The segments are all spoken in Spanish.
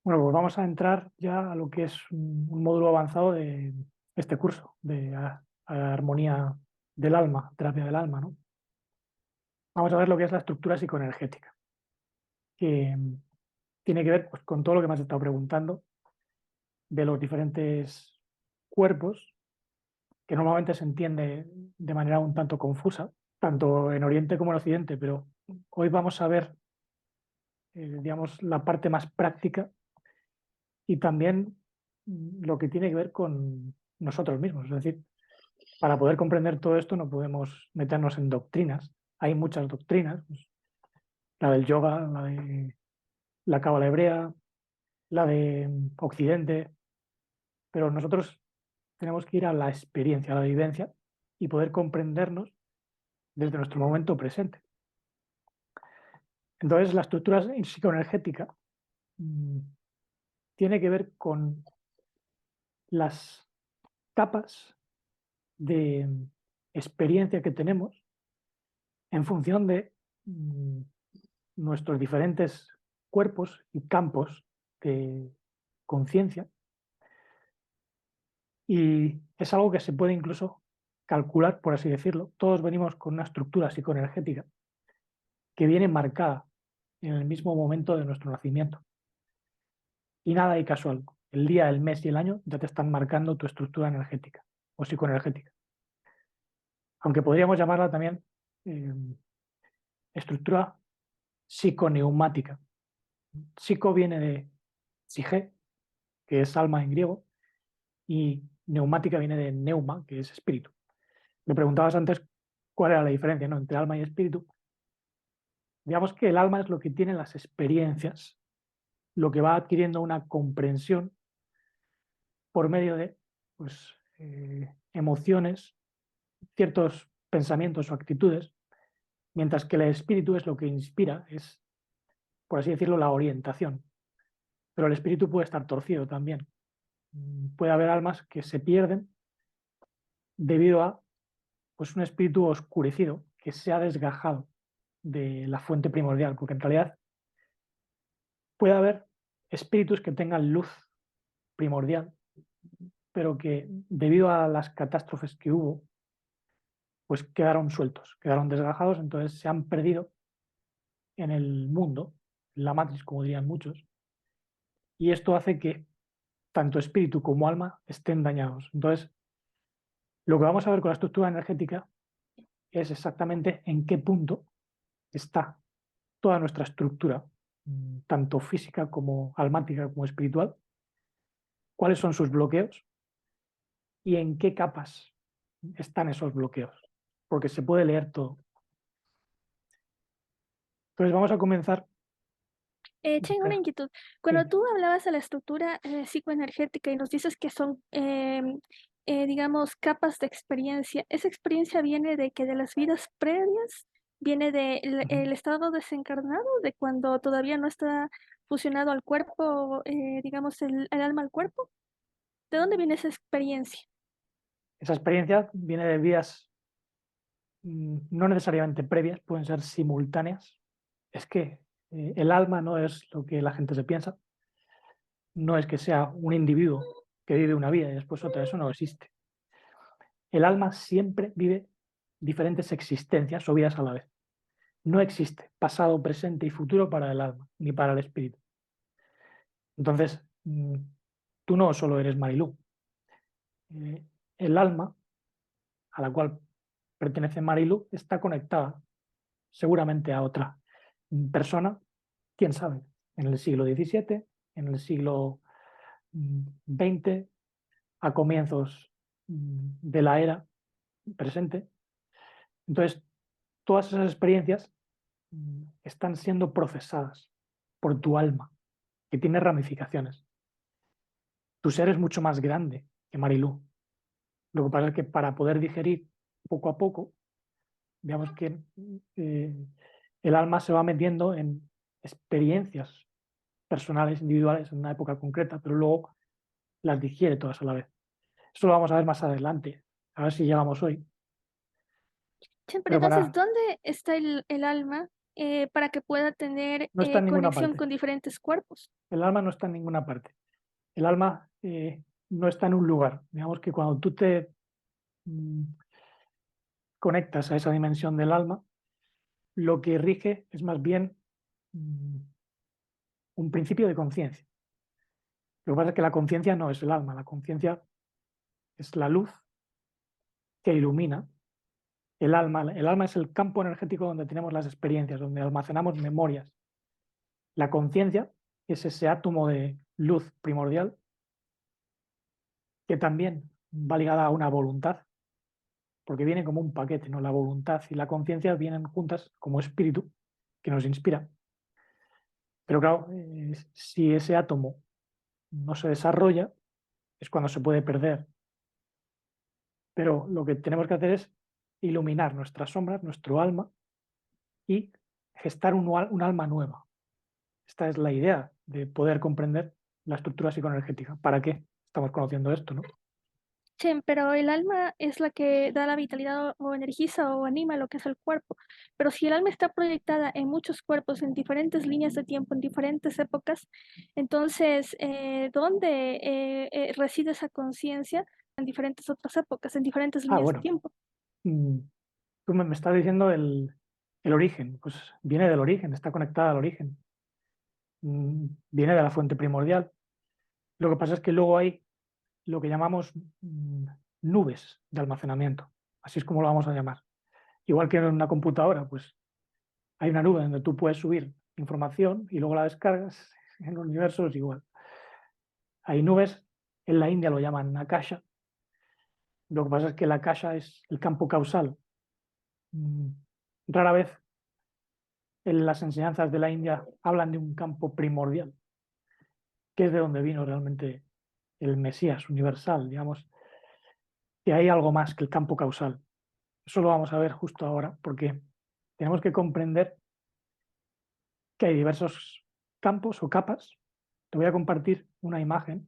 Bueno, pues vamos a entrar ya a lo que es un módulo avanzado de este curso de armonía del alma, terapia del alma, ¿no? Vamos a ver lo que es la estructura psicoenergética, que tiene que ver pues, con todo lo que me has estado preguntando de los diferentes cuerpos, que normalmente se entiende de manera un tanto confusa, tanto en Oriente como en Occidente, pero hoy vamos a ver, digamos, la parte más práctica y también lo que tiene que ver con nosotros mismos. Es decir, para poder comprender todo esto no podemos meternos en doctrinas. Hay muchas doctrinas, pues, la del yoga, la de la cábala hebrea, la de Occidente, pero nosotros tenemos que ir a la experiencia, a la vivencia y poder comprendernos desde nuestro momento presente. Entonces, la estructura psicoenergética mm, tiene que ver con las capas de experiencia que tenemos en función de nuestros diferentes cuerpos y campos de conciencia, y es algo que se puede incluso calcular, por así decirlo. Todos venimos con una estructura psicoenergética que viene marcada en el mismo momento de nuestro nacimiento. Y nada hay casual. El día, el mes y el año ya te están marcando tu estructura energética o psicoenergética. Aunque podríamos llamarla también eh, estructura psiconeumática. Psico viene de psige, que es alma en griego, y neumática viene de neuma, que es espíritu. Me preguntabas antes cuál era la diferencia, ¿no?, entre alma y espíritu. Digamos que el alma es lo que tiene las experiencias, lo que va adquiriendo una comprensión por medio de pues, emociones, ciertos pensamientos o actitudes, mientras que el espíritu es lo que inspira, es, por así decirlo, la orientación. Pero el espíritu puede estar torcido también. Puede haber almas que se pierden debido a pues, un espíritu oscurecido que se ha desgajado de la fuente primordial, porque en realidad puede haber espíritus que tengan luz primordial, pero que debido a las catástrofes que hubo, pues quedaron sueltos, quedaron desgajados, entonces se han perdido en el mundo, en la matriz, como dirían muchos, y esto hace que tanto espíritu como alma estén dañados. Entonces, lo que vamos a ver con la estructura energética es exactamente en qué punto está toda nuestra estructura, tanto física como almática como espiritual, cuáles son sus bloqueos y en qué capas están esos bloqueos, porque se puede leer todo. Entonces vamos a comenzar. Tengo una inquietud. Cuando Sí. tú hablabas de la estructura psicoenergética y nos dices que son, digamos, capas de experiencia, ¿esa experiencia viene de que de las vidas previas? ¿Viene del Ujú. el estado desencarnado, de cuando todavía no está fusionado al cuerpo, digamos, el alma al cuerpo? ¿De dónde viene esa experiencia? Esa experiencia viene de vías no necesariamente previas, pueden ser simultáneas. Es que el alma no es lo que la gente se piensa, no es que sea un individuo que vive una vida y después otra, eso no existe. El alma siempre vive diferentes existencias o vidas a la vez. No existe pasado, presente y futuro para el alma, ni para el espíritu. Entonces, tú no solo eres Marilú. El alma a la cual pertenece Marilú está conectada seguramente a otra persona, quién sabe, en el siglo XVII, en el siglo XX, a comienzos de la era presente. Entonces, todas esas experiencias están siendo procesadas por tu alma, que tiene ramificaciones. Tu ser es mucho más grande que Marilú. Lo que pasa es que para poder digerir poco a poco, digamos que eh, el alma se va metiendo en experiencias personales, individuales, en una época concreta, pero luego las digiere todas a la vez. Eso lo vamos a ver más adelante, a ver si llegamos hoy. Che, pero Pero entonces, para, ¿dónde está el alma? para que pueda tener No está en ninguna conexión parte. con diferentes cuerpos. El alma no está en ninguna parte. El alma no está en un lugar. Digamos que cuando tú te mm, conectas a esa dimensión del alma, lo que rige es más bien mm, un principio de conciencia. Lo que pasa es que la conciencia no es el alma, la conciencia es la luz que ilumina. El alma es el campo energético donde tenemos las experiencias, donde almacenamos memorias. La conciencia es ese átomo de luz primordial que también va ligada a una voluntad, porque viene como un paquete, ¿no? La voluntad y la conciencia vienen juntas como espíritu que nos inspira. Pero claro, si ese átomo no se desarrolla, es cuando se puede perder. Pero lo que tenemos que hacer es iluminar nuestras sombras, nuestro alma, y gestar un alma nueva. Esta es la idea de poder comprender la estructura psicoenergética. ¿Para qué estamos conociendo esto, no? Chen, pero el alma es la que da la vitalidad o energiza o anima lo que es el cuerpo. Pero si el alma está proyectada en muchos cuerpos, en diferentes líneas de tiempo, en diferentes épocas, entonces, ¿dónde reside esa conciencia en diferentes otras épocas, en diferentes Ah, líneas de bueno, tiempo? mm, tú me estás diciendo el origen. Pues viene del origen, está conectada al origen. Viene de la fuente primordial. Lo que pasa es que luego hay lo que llamamos nubes de almacenamiento. Así es como lo vamos a llamar. Igual que en una computadora, pues hay una nube donde tú puedes subir información y luego la descargas. En el universo es igual. Hay nubes, en la India lo llaman akasha. Lo que pasa es que la akasha es el campo causal. Mm, Rara vez en las enseñanzas de la India hablan de un campo primordial, que es de donde vino realmente el Mesías universal, digamos, que hay algo más que el campo causal. Eso lo vamos a ver justo ahora, porque tenemos que comprender que hay diversos campos o capas. Te voy a compartir una imagen.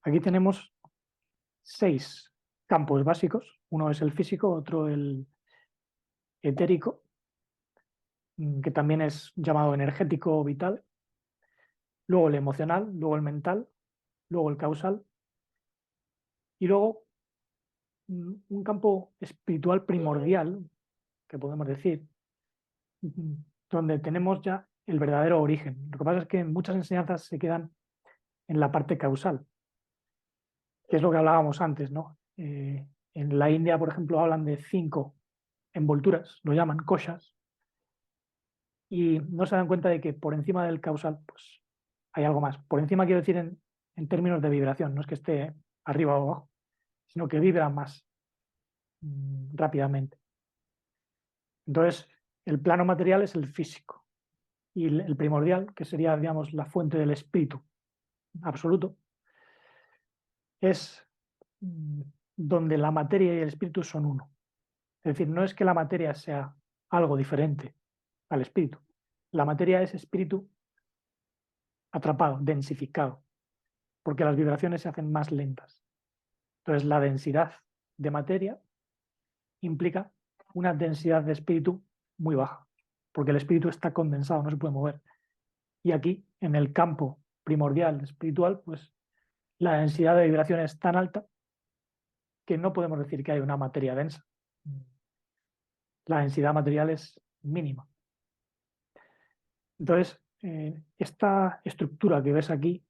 Aquí tenemos 6 campos básicos. Uno es el físico, otro el etérico, que también es llamado energético o vital. Luego el emocional, luego el mental, luego el causal y luego un campo espiritual primordial, que podemos decir, donde tenemos ya el verdadero origen. Lo que pasa es que muchas enseñanzas se quedan en la parte causal, que es lo que hablábamos antes, ¿no? En la India, por ejemplo, hablan de 5 envolturas, lo llaman koshas, y no se dan cuenta de que por encima del causal, pues hay algo más. Por encima quiero decir en términos de vibración, no es que esté arriba o abajo, sino que vibra más rápidamente. Entonces, el plano material es el físico y el primordial, que sería, digamos, la fuente del espíritu absoluto, es donde la materia y el espíritu son uno. Es decir, no es que la materia sea algo diferente al espíritu. La materia es espíritu atrapado, densificado, porque las vibraciones se hacen más lentas. Entonces, la densidad de materia implica una densidad de espíritu muy baja, porque el espíritu está condensado, no se puede mover. Y aquí, en el campo primordial espiritual, pues la densidad de vibración es tan alta que no podemos decir que hay una materia densa. La densidad material es mínima. Entonces, esta estructura que ves aquí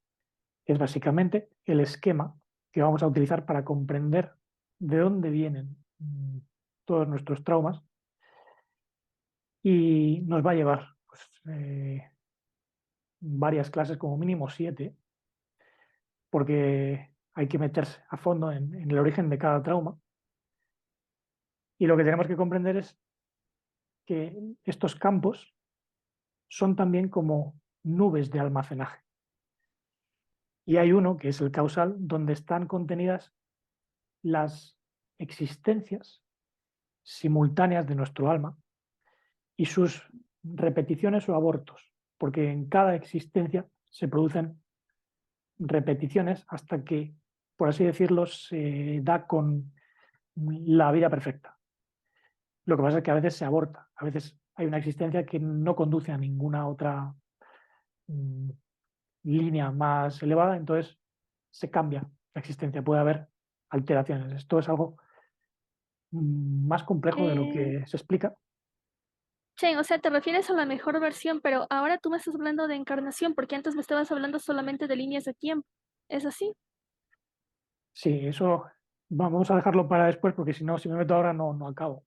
es básicamente el esquema que vamos a utilizar para comprender de dónde vienen todos nuestros traumas y nos va a llevar pues, varias clases, como mínimo 7, porque hay que meterse a fondo en el origen de cada trauma. Y lo que tenemos que comprender es que estos campos son también como nubes de almacenaje. Y hay uno, que es el causal, donde están contenidas las existencias simultáneas de nuestro alma y sus repeticiones o abortos, porque en cada existencia se producen repeticiones hasta que, por así decirlo, se da con la vida perfecta. Lo que pasa es que a veces se aborta, a veces hay una existencia que no conduce a ninguna otra línea más elevada, entonces se cambia la existencia, puede haber alteraciones. Esto es algo más complejo de lo Eh, que se explica. Chen, o sea, te refieres a la mejor versión, pero ahora tú me estás hablando de encarnación, porque antes me estabas hablando solamente de líneas de tiempo. ¿Es así? Sí, eso vamos a dejarlo para después porque si no, si me meto ahora no acabo.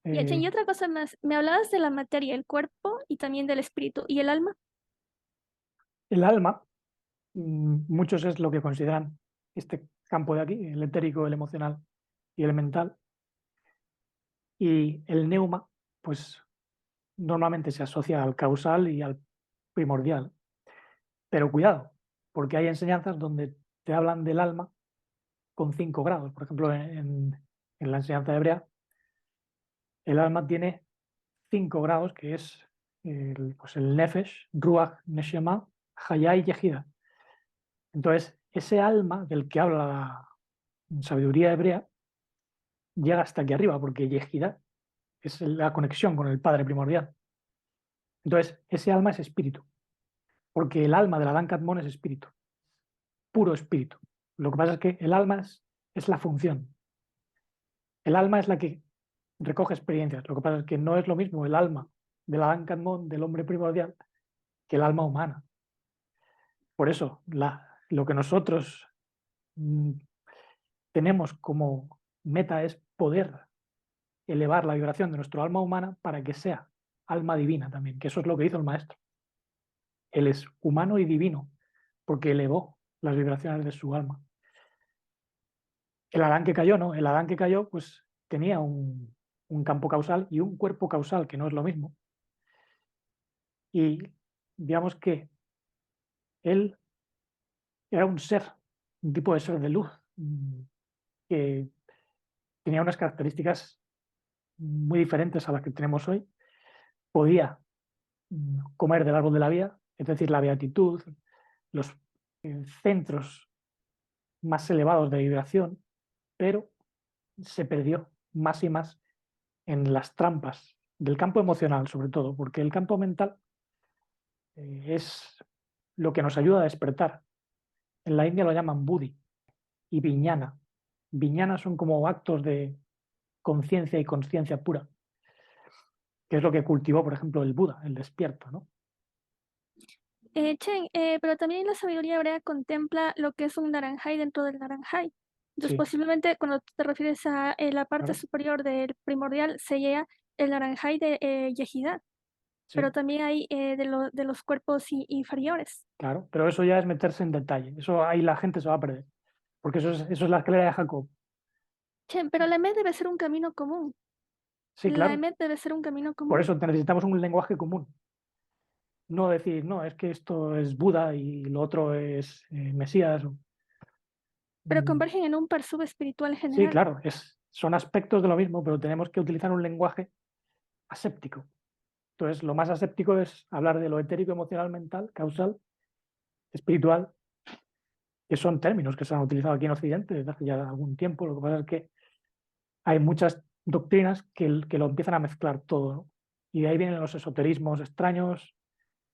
Ya, Chen, Eh, y otra cosa más. Me hablabas de la materia, el cuerpo y también del espíritu. ¿Y el alma? el alma, muchos es lo que consideran este campo de aquí, el etérico, el emocional y el mental. Y el neuma, pues normalmente se asocia al causal y al primordial. Pero cuidado, porque hay enseñanzas donde te hablan del alma con 5 grados. Por ejemplo, en la enseñanza hebrea, el alma tiene 5 grados, que es pues el nefesh, ruach, neshama, hayá y yehida. Entonces, ese alma del que habla la sabiduría hebrea llega hasta aquí arriba, porque yehida es la conexión con el Padre primordial. Entonces, ese alma es espíritu, porque el alma de la Dan Katmon es espíritu, puro espíritu. Lo que pasa es que el alma es la función. El alma es la que recoge experiencias. Lo que pasa es que no es lo mismo el alma de la Dan Katmon, del hombre primordial, que el alma humana. Por eso, lo que nosotros mm, tenemos como meta es poder elevar la vibración de nuestro alma humana para que sea alma divina también, que eso es lo que hizo el maestro. Él es humano y divino porque elevó las vibraciones de su alma. El Adán que cayó, ¿no? El Adán que cayó, pues tenía un campo causal y un cuerpo causal, que no es lo mismo. Y digamos que él era un ser, un tipo de ser de luz, que tenía unas características muy diferentes a las que tenemos hoy. Podía comer del árbol de la vida, es decir, la beatitud, los centros más elevados de vibración, pero se perdió más y más en las trampas del campo emocional, sobre todo, porque el campo mental es lo que nos ayuda a despertar. En la India lo llaman buddhi y viñana. Viñana son como actos de conciencia y conciencia pura, que es lo que cultivó, por ejemplo, el Buda, el despierto, ¿no? Chen, pero también la sabiduría hebrea contempla lo que es un naranjai dentro del naranjai. Entonces, Sí, posiblemente cuando tú te refieres a la parte claro, superior del primordial, sería el naranjai de Yehidá, pero sí, también hay de los cuerpos inferiores. claro. Pero eso ya es meterse en detalle. Eso ahí la gente se va a perder, porque eso es la escalera de Jacob. Chen, pero la EMET debe ser un camino común. Sí, La claro. EMET debe ser un camino Por común. eso necesitamos un lenguaje común. No decir, no, es que esto es Buda y lo otro es Mesías. Pero Mm, convergen en un parsub espiritual sí, general. claro, son aspectos de lo mismo, pero tenemos que utilizar un lenguaje aséptico. Entonces, lo más aséptico es hablar de lo etérico, emocional, mental, causal, espiritual, que son términos que se han utilizado aquí en Occidente desde hace ya algún tiempo. Lo que pasa es que hay muchas doctrinas que lo empiezan a mezclar todo, ¿no? Y de ahí vienen los esoterismos extraños,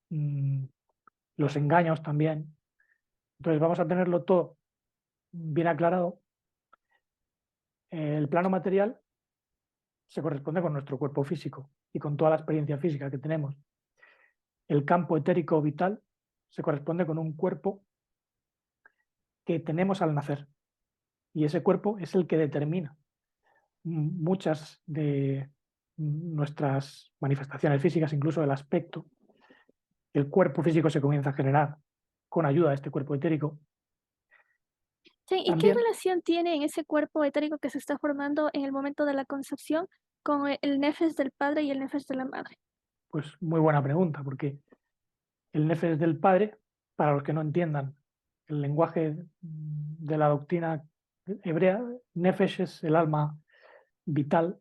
mmm, los engaños también. Entonces, vamos a tenerlo todo bien aclarado. El plano material se corresponde con nuestro cuerpo físico y con toda la experiencia física que tenemos. El campo etérico vital se corresponde con un cuerpo que tenemos al nacer y ese cuerpo es el que determina muchas de nuestras manifestaciones físicas, incluso el aspecto. El cuerpo físico se comienza a generar con ayuda de este cuerpo etérico. Chen, ¿y qué También, relación tiene en ese cuerpo etérico que se está formando en el momento de la concepción con el nefes del padre y el nefes de la madre? pues muy buena pregunta, porque el nefes del padre, para los que no entiendan el lenguaje de la doctrina hebrea, nefesh es el alma vital.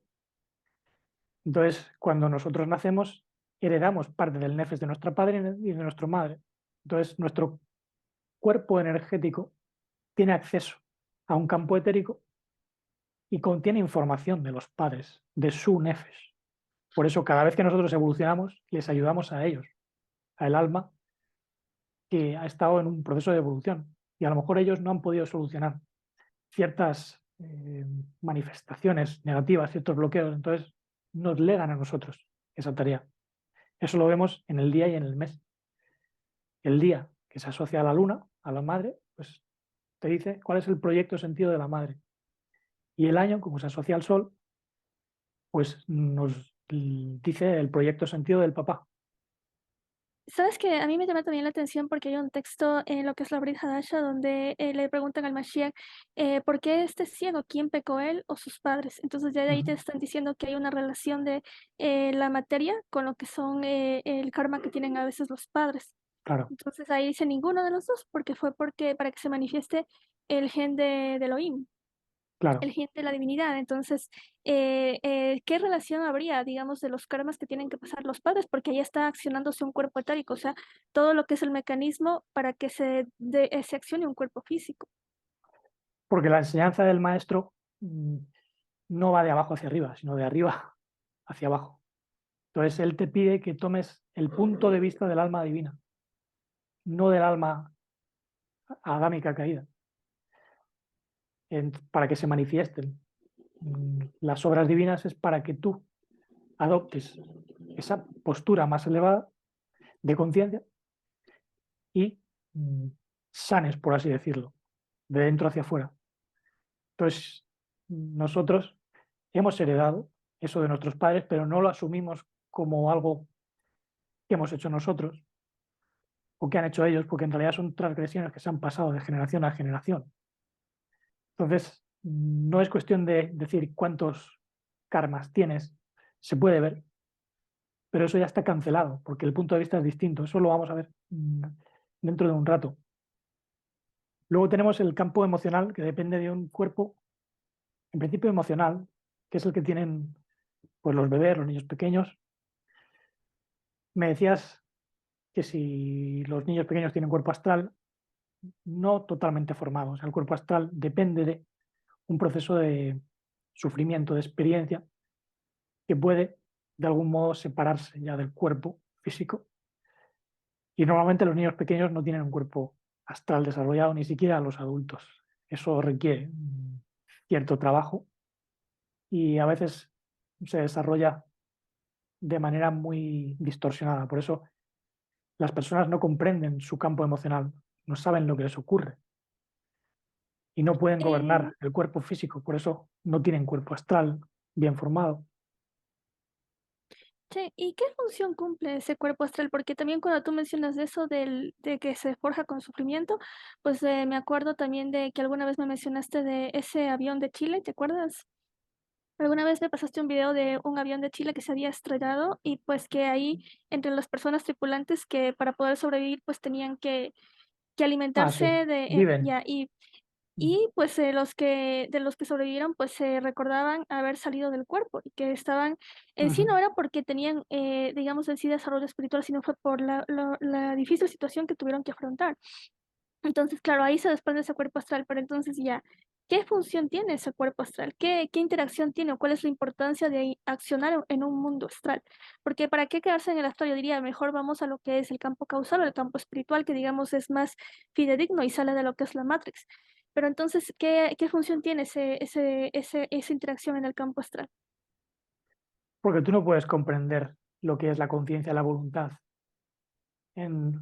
Entonces, cuando nosotros nacemos, heredamos parte del nefes de nuestra padre y de nuestra madre. Entonces, nuestro cuerpo energético tiene acceso a un campo etérico y contiene información de los padres, de su nefesh. Por eso, cada vez que nosotros evolucionamos, les ayudamos a ellos, al alma que ha estado en un proceso de evolución. Y a lo mejor ellos no han podido solucionar ciertas manifestaciones negativas, ciertos bloqueos, entonces nos legan a nosotros esa tarea. Eso lo vemos en el día y en el mes. El día que se asocia a la luna, a la madre, pues te dice cuál es el proyecto sentido de la madre. Y el año, como se asocia al sol, pues nos dice el proyecto sentido del papá. Sabes que a mí me llama también la atención porque hay un texto en lo que es la Brit Hadasha donde le preguntan al Mashiach ¿por qué este ciego? ¿Quién pecó él o sus padres? Entonces ya de ahí te Ujú. están diciendo que hay una relación de la materia con lo que son el karma que tienen a veces los padres. Claro, Entonces ahí dice ninguno de los dos porque fue porque para que se manifieste el gen de Elohim, el claro. gen de la divinidad. Entonces, ¿qué relación habría, digamos, de los karmas que tienen que pasar los padres? Porque ahí está accionándose un cuerpo etérico, o sea, todo lo que es el mecanismo para que se accione un cuerpo físico. Porque la enseñanza del maestro no va de abajo hacia arriba, sino de arriba hacia abajo. Entonces, él te pide que tomes el punto de vista del alma divina, no del alma adámica caída, para que se manifiesten. Las obras divinas es para que tú adoptes esa postura más elevada de conciencia y sanes, por así decirlo, de dentro hacia afuera. Entonces, nosotros hemos heredado eso de nuestros padres, pero no lo asumimos como algo que hemos hecho nosotros o que han hecho ellos, porque en realidad son transgresiones que se han pasado de generación a generación. Entonces, no es cuestión de decir cuántos karmas tienes, se puede ver, pero eso ya está cancelado, porque el punto de vista es distinto. Eso lo vamos a ver dentro de un rato. Luego tenemos el campo emocional, que depende de un cuerpo, en principio emocional, que es el que tienen pues, los bebés, los niños pequeños. Me decías que si los niños pequeños tienen cuerpo astral, no totalmente formado. O sea, el cuerpo astral depende de un proceso de sufrimiento, de experiencia, que puede de algún modo separarse ya del cuerpo físico. Y normalmente los niños pequeños no tienen un cuerpo astral desarrollado, ni siquiera los adultos. Eso requiere cierto trabajo y a veces se desarrolla de manera muy distorsionada. Por eso las personas no comprenden su campo emocional, no saben lo que les ocurre y no pueden Eh, gobernar el cuerpo físico. Por eso no tienen cuerpo astral bien formado. Che, ¿y qué función cumple ese cuerpo astral? Porque también cuando tú mencionas eso de que se forja con sufrimiento, pues me acuerdo también de que alguna vez me mencionaste de ese avión de Chile, ¿te acuerdas? Alguna vez me pasaste un video de un avión de Chile que se había estrellado y pues que ahí entre las personas tripulantes que para poder sobrevivir pues tenían que Ah, sí, alimentarse de viven. ya y pues de los que sobrevivieron pues se recordaban haber salido del cuerpo y que estaban en sí Ujú. no era porque tenían digamos en sí desarrollo espiritual sino fue por la difícil situación que tuvieron que afrontar. Entonces, claro, ahí se desprende ese cuerpo astral, pero entonces ya, ¿qué función tiene ese cuerpo astral? ¿Qué interacción tiene o cuál es la importancia de accionar en un mundo astral? Porque para qué quedarse en el astral, yo diría, mejor vamos a lo que es el campo causal o el campo espiritual, que digamos es más fidedigno y sale de lo que es la Matrix. Pero entonces, ¿qué función tiene esa interacción en el campo astral? Porque tú no puedes comprender lo que es la conciencia, la voluntad en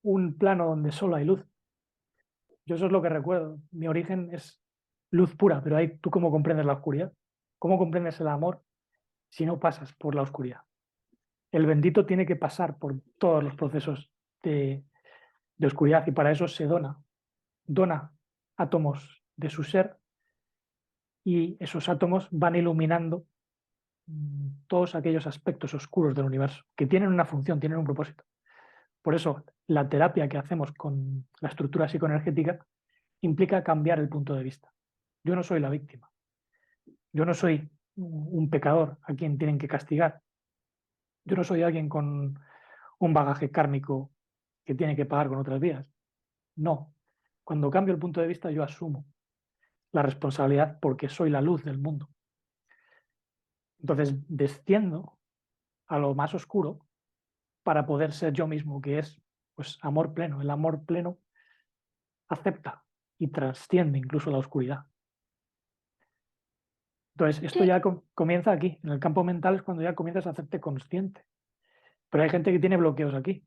un plano donde solo hay luz. Yo eso es lo que recuerdo. Mi origen es luz pura, pero ahí tú cómo comprendes la oscuridad. ¿Cómo comprendes el amor si no pasas por la oscuridad? El bendito tiene que pasar por todos los procesos de oscuridad y para eso se dona átomos de su ser y esos átomos van iluminando todos aquellos aspectos oscuros del universo que tienen una función, tienen un propósito. Por eso la terapia que hacemos con la estructura psicoenergética implica cambiar el punto de vista. Yo no soy la víctima, yo no soy un pecador a quien tienen que castigar, yo no soy alguien con un bagaje kármico que tiene que pagar con otras vías. No, cuando cambio el punto de vista yo asumo la responsabilidad porque soy la luz del mundo. Entonces desciendo a lo más oscuro para poder ser yo mismo, que es pues amor pleno. El amor pleno acepta y trasciende incluso la oscuridad. Entonces, esto Sí, ya comienza aquí. En el campo mental es cuando ya comienzas a hacerte consciente. Pero hay gente que tiene bloqueos aquí.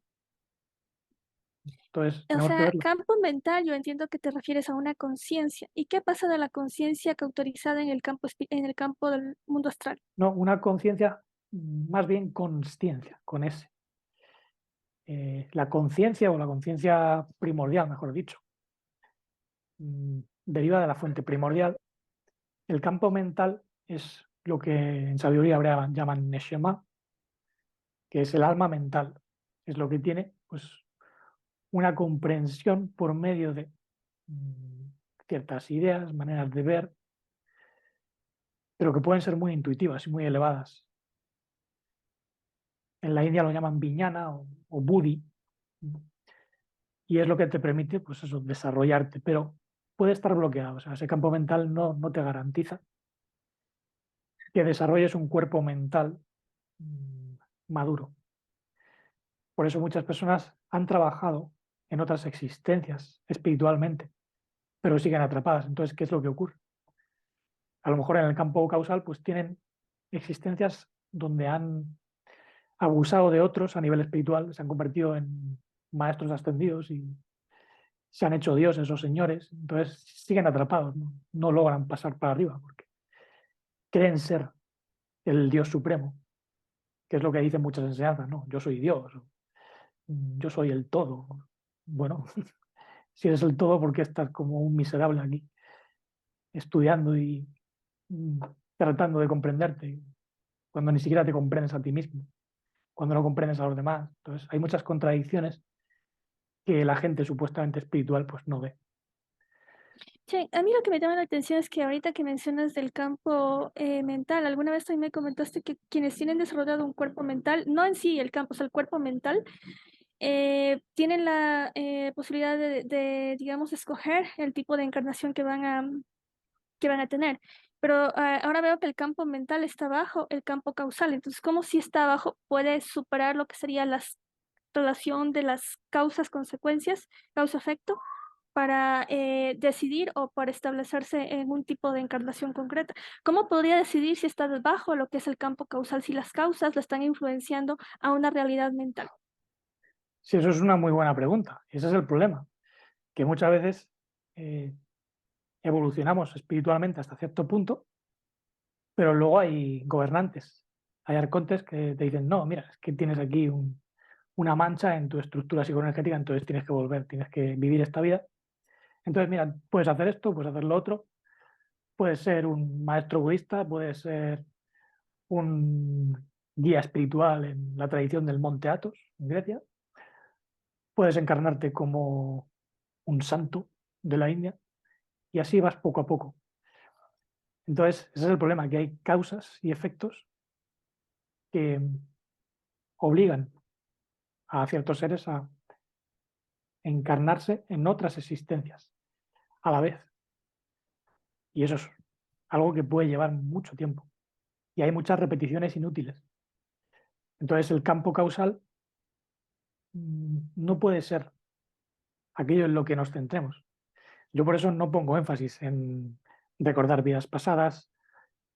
Entonces, o tenemos que sea, verlo. campo mental, yo entiendo que te refieres a una conciencia. ¿Y qué pasa de la conciencia cauterizada en el campo, en el campo del mundo astral? No, una conciencia, más bien consciencia, con S. La conciencia o la conciencia primordial, mejor dicho, deriva de la fuente primordial. El campo mental es lo que en sabiduría hebrea llaman Neshama, que es el alma mental. Es lo que tiene pues, una comprensión por medio de mm, ciertas ideas, maneras de ver, pero que pueden ser muy intuitivas y muy elevadas. En la India lo llaman viñana o buddhi, y es lo que te permite pues eso, desarrollarte, pero puede estar bloqueado. O sea, ese campo mental no te garantiza que desarrolles un cuerpo mental mm, maduro. Por eso muchas personas han trabajado en otras existencias espiritualmente, pero siguen atrapadas. Entonces, ¿qué es lo que ocurre? A lo mejor en el campo causal pues tienen existencias donde han abusado de otros a nivel espiritual, se han convertido en maestros ascendidos y se han hecho dioses o señores, entonces siguen atrapados, no logran pasar para arriba porque creen ser el Dios supremo, que es lo que dicen muchas enseñanzas, ¿no? Yo soy Dios, yo soy el todo. Bueno, si eres el todo, ¿por qué estás como un miserable aquí, estudiando y mm, tratando de comprenderte, cuando ni siquiera te comprendes a ti mismo, cuando no comprendes a los demás? Entonces, hay muchas contradicciones que la gente supuestamente espiritual pues no ve. Sí, a mí lo que me llama la atención es que ahorita que mencionas del campo mental, alguna vez también me comentaste que quienes tienen desarrollado un cuerpo mental, no en sí el campo, o sea, el cuerpo mental, tienen la posibilidad digamos, escoger el tipo de encarnación que van a tener. Pero ahora veo que el campo mental está abajo, el campo causal. Entonces, ¿cómo si está abajo puede superar lo que sería la relación de las causas-consecuencias, causa-efecto, para decidir o para establecerse en un tipo de encarnación concreta? ¿Cómo podría decidir si está debajo lo que es el campo causal, si las causas lo están influenciando a una realidad mental? Sí, eso es una muy buena pregunta. Ese es el problema, que muchas veces eh, evolucionamos espiritualmente hasta cierto punto, pero luego hay gobernantes, hay arcontes que te dicen, no, mira, es que tienes aquí una mancha en tu estructura psicoenergética, entonces tienes que volver, tienes que vivir esta vida. Entonces, mira, puedes hacer esto, puedes hacer lo otro, puedes ser un maestro budista, puedes ser un guía espiritual en la tradición del Monte Athos, en Grecia, puedes encarnarte como un santo de la India y así vas poco a poco. Entonces, ese es el problema, que hay causas y efectos que obligan a ciertos seres a encarnarse en otras existencias a la vez. Y eso es algo que puede llevar mucho tiempo. Y hay muchas repeticiones inútiles. Entonces, el campo causal no puede ser aquello en lo que nos centremos. Yo por eso no pongo énfasis en recordar vidas pasadas,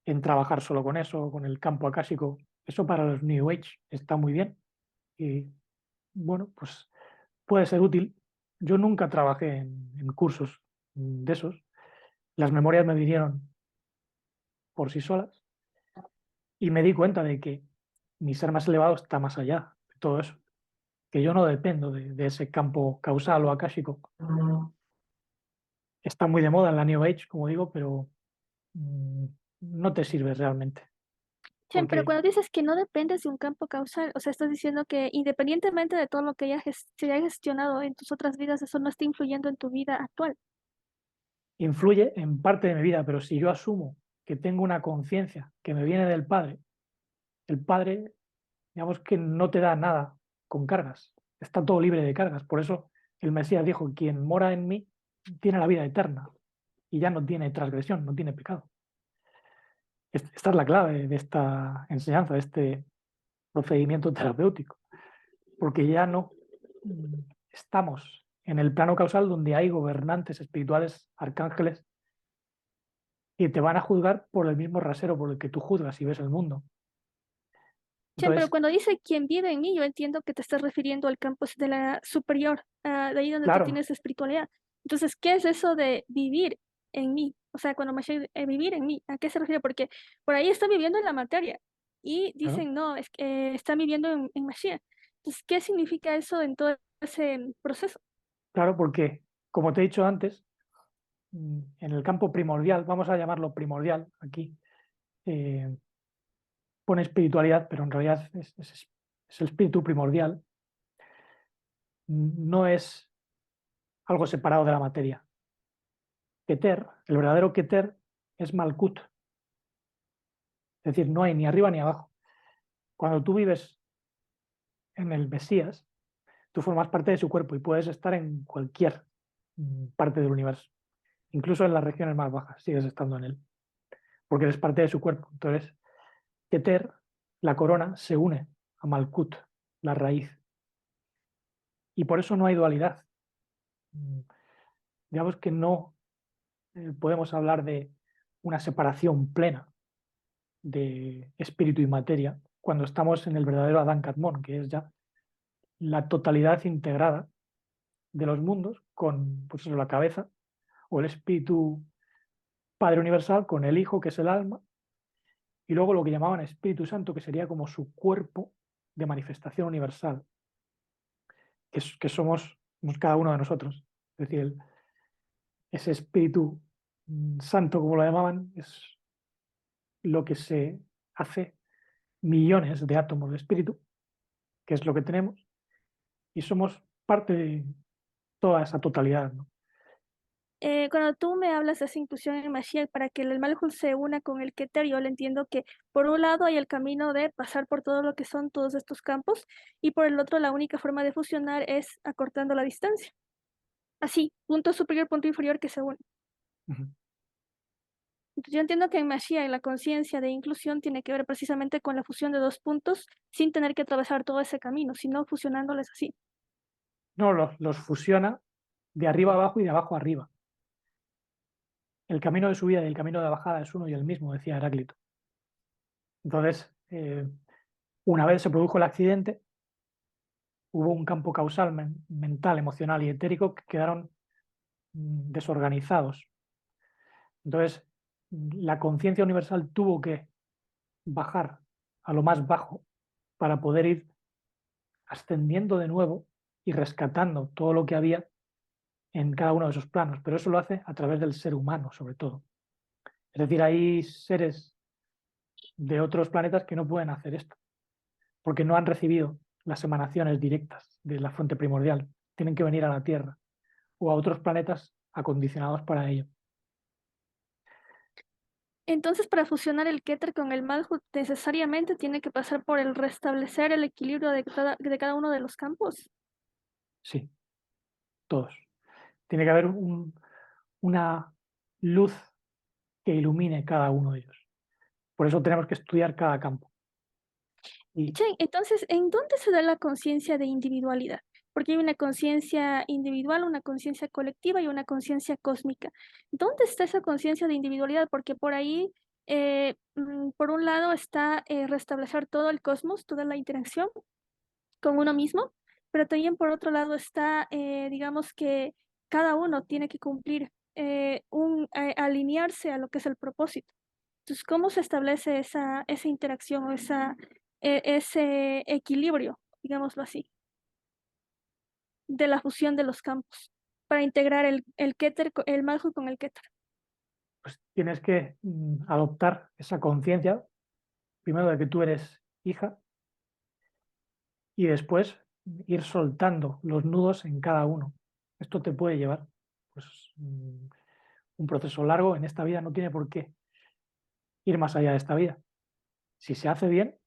en trabajar solo con eso, con el campo acásico. Eso para los New Age está muy bien y bueno, pues puede ser útil. Yo nunca trabajé en cursos de esos. Las memorias me vinieron por sí solas y me di cuenta de que mi ser más elevado está más allá de todo eso, que yo no dependo de ese campo causal o akáshico. Está muy de moda en la New Age, como digo, pero mm, no te sirve realmente, Chen, pero porque cuando dices que no dependes de un campo causal, o sea, estás diciendo que independientemente de todo lo que se haya gestionado en tus otras vidas, eso no está influyendo en tu vida actual. influye en parte de mi vida, pero si yo asumo que tengo una conciencia que me viene del Padre, el Padre, digamos que no te da nada con cargas, está todo libre de cargas. Por eso el Mesías dijo, quien mora en mí tiene la vida eterna y ya no tiene transgresión, no tiene pecado. Esta es la clave de esta enseñanza, de este procedimiento terapéutico, porque ya no estamos en el plano causal donde hay gobernantes espirituales, arcángeles, que te van a juzgar por el mismo rasero por el que tú juzgas y ves el mundo. Chen, pero Entonces, cuando dice quien vive en mí, yo entiendo que te estás refiriendo al campo de la superior, de ahí donde tú claro, tienes espiritualidad. Entonces, ¿qué es eso de vivir en mí? O sea, cuando Mashiach, vivir en mí, ¿a qué se refiere? Porque por ahí están viviendo en la materia y claro, dicen, no, es que están viviendo en Mashiach. Entonces, ¿qué significa eso en todo ese proceso? claro, porque como te he dicho antes, en el campo primordial, vamos a llamarlo primordial aquí, eh, pone espiritualidad, pero en realidad es el espíritu primordial, no es algo separado de la materia. Keter, el verdadero Keter, es Malkut, es decir, no hay ni arriba ni abajo. Cuando tú vives en el Mesías, tú formas parte de su cuerpo y puedes estar en cualquier parte del universo, incluso en las regiones más bajas, sigues estando en él, porque eres parte de su cuerpo. Entonces, Keter, la corona, se une a Malkut, la raíz, y por eso no hay dualidad. Mm, Digamos que no podemos hablar de una separación plena de espíritu y materia cuando estamos en el verdadero Adán Kadmon, que es ya la totalidad integrada de los mundos con pues, la cabeza o el espíritu Padre Universal con el Hijo, que es el alma, y luego lo que llamaban Espíritu Santo, que sería como su cuerpo de manifestación universal, que somos cada uno de nosotros. Es decir, ese Espíritu Santo, como lo llamaban, es lo que se hace millones de átomos de espíritu, que es lo que tenemos, y somos parte de toda esa totalidad, ¿no? Cuando tú me hablas de esa inclusión en Mashiach para que el Malhut se una con el Keter, yo le entiendo que por un lado hay el camino de pasar por todo lo que son todos estos campos y por el otro la única forma de fusionar es acortando la distancia. Así, punto superior, punto inferior que se unen. Ujú. Entonces, yo entiendo que en Mashiach la conciencia de inclusión tiene que ver precisamente con la fusión de dos puntos sin tener que atravesar todo ese camino, sino fusionándoles así. No, los fusiona de arriba abajo y de abajo arriba. El camino de subida y el camino de bajada es uno y el mismo, decía Heráclito. Entonces, una vez se produjo el accidente, hubo un campo causal mental, emocional y etérico que quedaron desorganizados. Entonces, la conciencia universal tuvo que bajar a lo más bajo para poder ir ascendiendo de nuevo y rescatando todo lo que había en cada uno de esos planos, pero eso lo hace a través del ser humano, sobre todo. Es decir, hay seres de otros planetas que no pueden hacer esto, porque no han recibido las emanaciones directas de la fuente primordial. Tienen que venir a la Tierra o a otros planetas acondicionados para ello. Entonces, para fusionar el Keter con el Malhut, necesariamente tiene que pasar por el restablecer el equilibrio de cada uno de los campos. Sí, todos. Tiene que haber una luz que ilumine cada uno de ellos. Por eso tenemos que estudiar cada campo. Y Chen, entonces, ¿en dónde se da la conciencia de individualidad? Porque hay una conciencia individual, una conciencia colectiva y una conciencia cósmica. ¿Dónde está esa conciencia de individualidad? Porque por ahí, por un lado, está restablecer todo el cosmos, toda la interacción con uno mismo, pero también por otro lado está, digamos que cada uno tiene que cumplir, alinearse a lo que es el propósito. Entonces, ¿cómo se establece esa interacción o ese equilibrio, digámoslo así, de la fusión de los campos para integrar el Keter, el Malhut con el Keter? pues tienes que adoptar esa conciencia, primero de que tú eres hija, y después ir soltando los nudos en cada uno. Esto te puede llevar pues, un proceso largo en esta vida, no tiene por qué ir más allá de esta vida. Si se hace bien,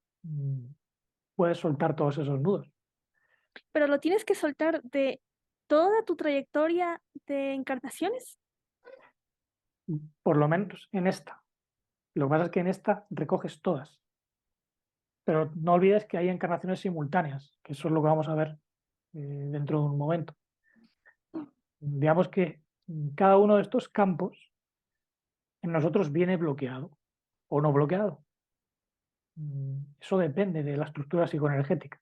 puedes soltar todos esos nudos, Pero lo tienes que soltar de toda tu trayectoria de encarnaciones. por lo menos en esta. Lo que pasa es que en esta recoges todas. Pero no olvides que hay encarnaciones simultáneas, que eso es lo que vamos a ver dentro de un momento. Digamos que cada uno de estos campos en nosotros viene bloqueado o no bloqueado. Eso depende de la estructura psicoenergética.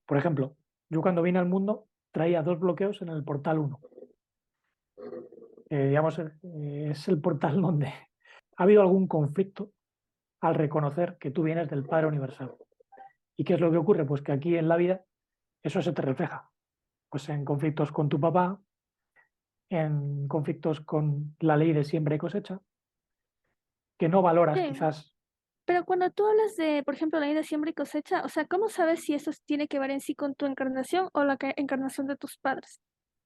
Por ejemplo, yo cuando vine al mundo traía 2 bloqueos en el portal 1. Digamos, es el portal donde ha habido algún conflicto al reconocer que tú vienes del Padre Universal. ¿Y qué es lo que ocurre? Pues que aquí en la vida eso se te refleja. Pues en conflictos con tu papá, en conflictos con la ley de siembra y cosecha, que no valoras Sí, quizás, pero cuando tú hablas de, por ejemplo, la ley de siembra y cosecha, o sea, ¿cómo sabes si eso tiene que ver en sí con tu encarnación o la encarnación de tus padres?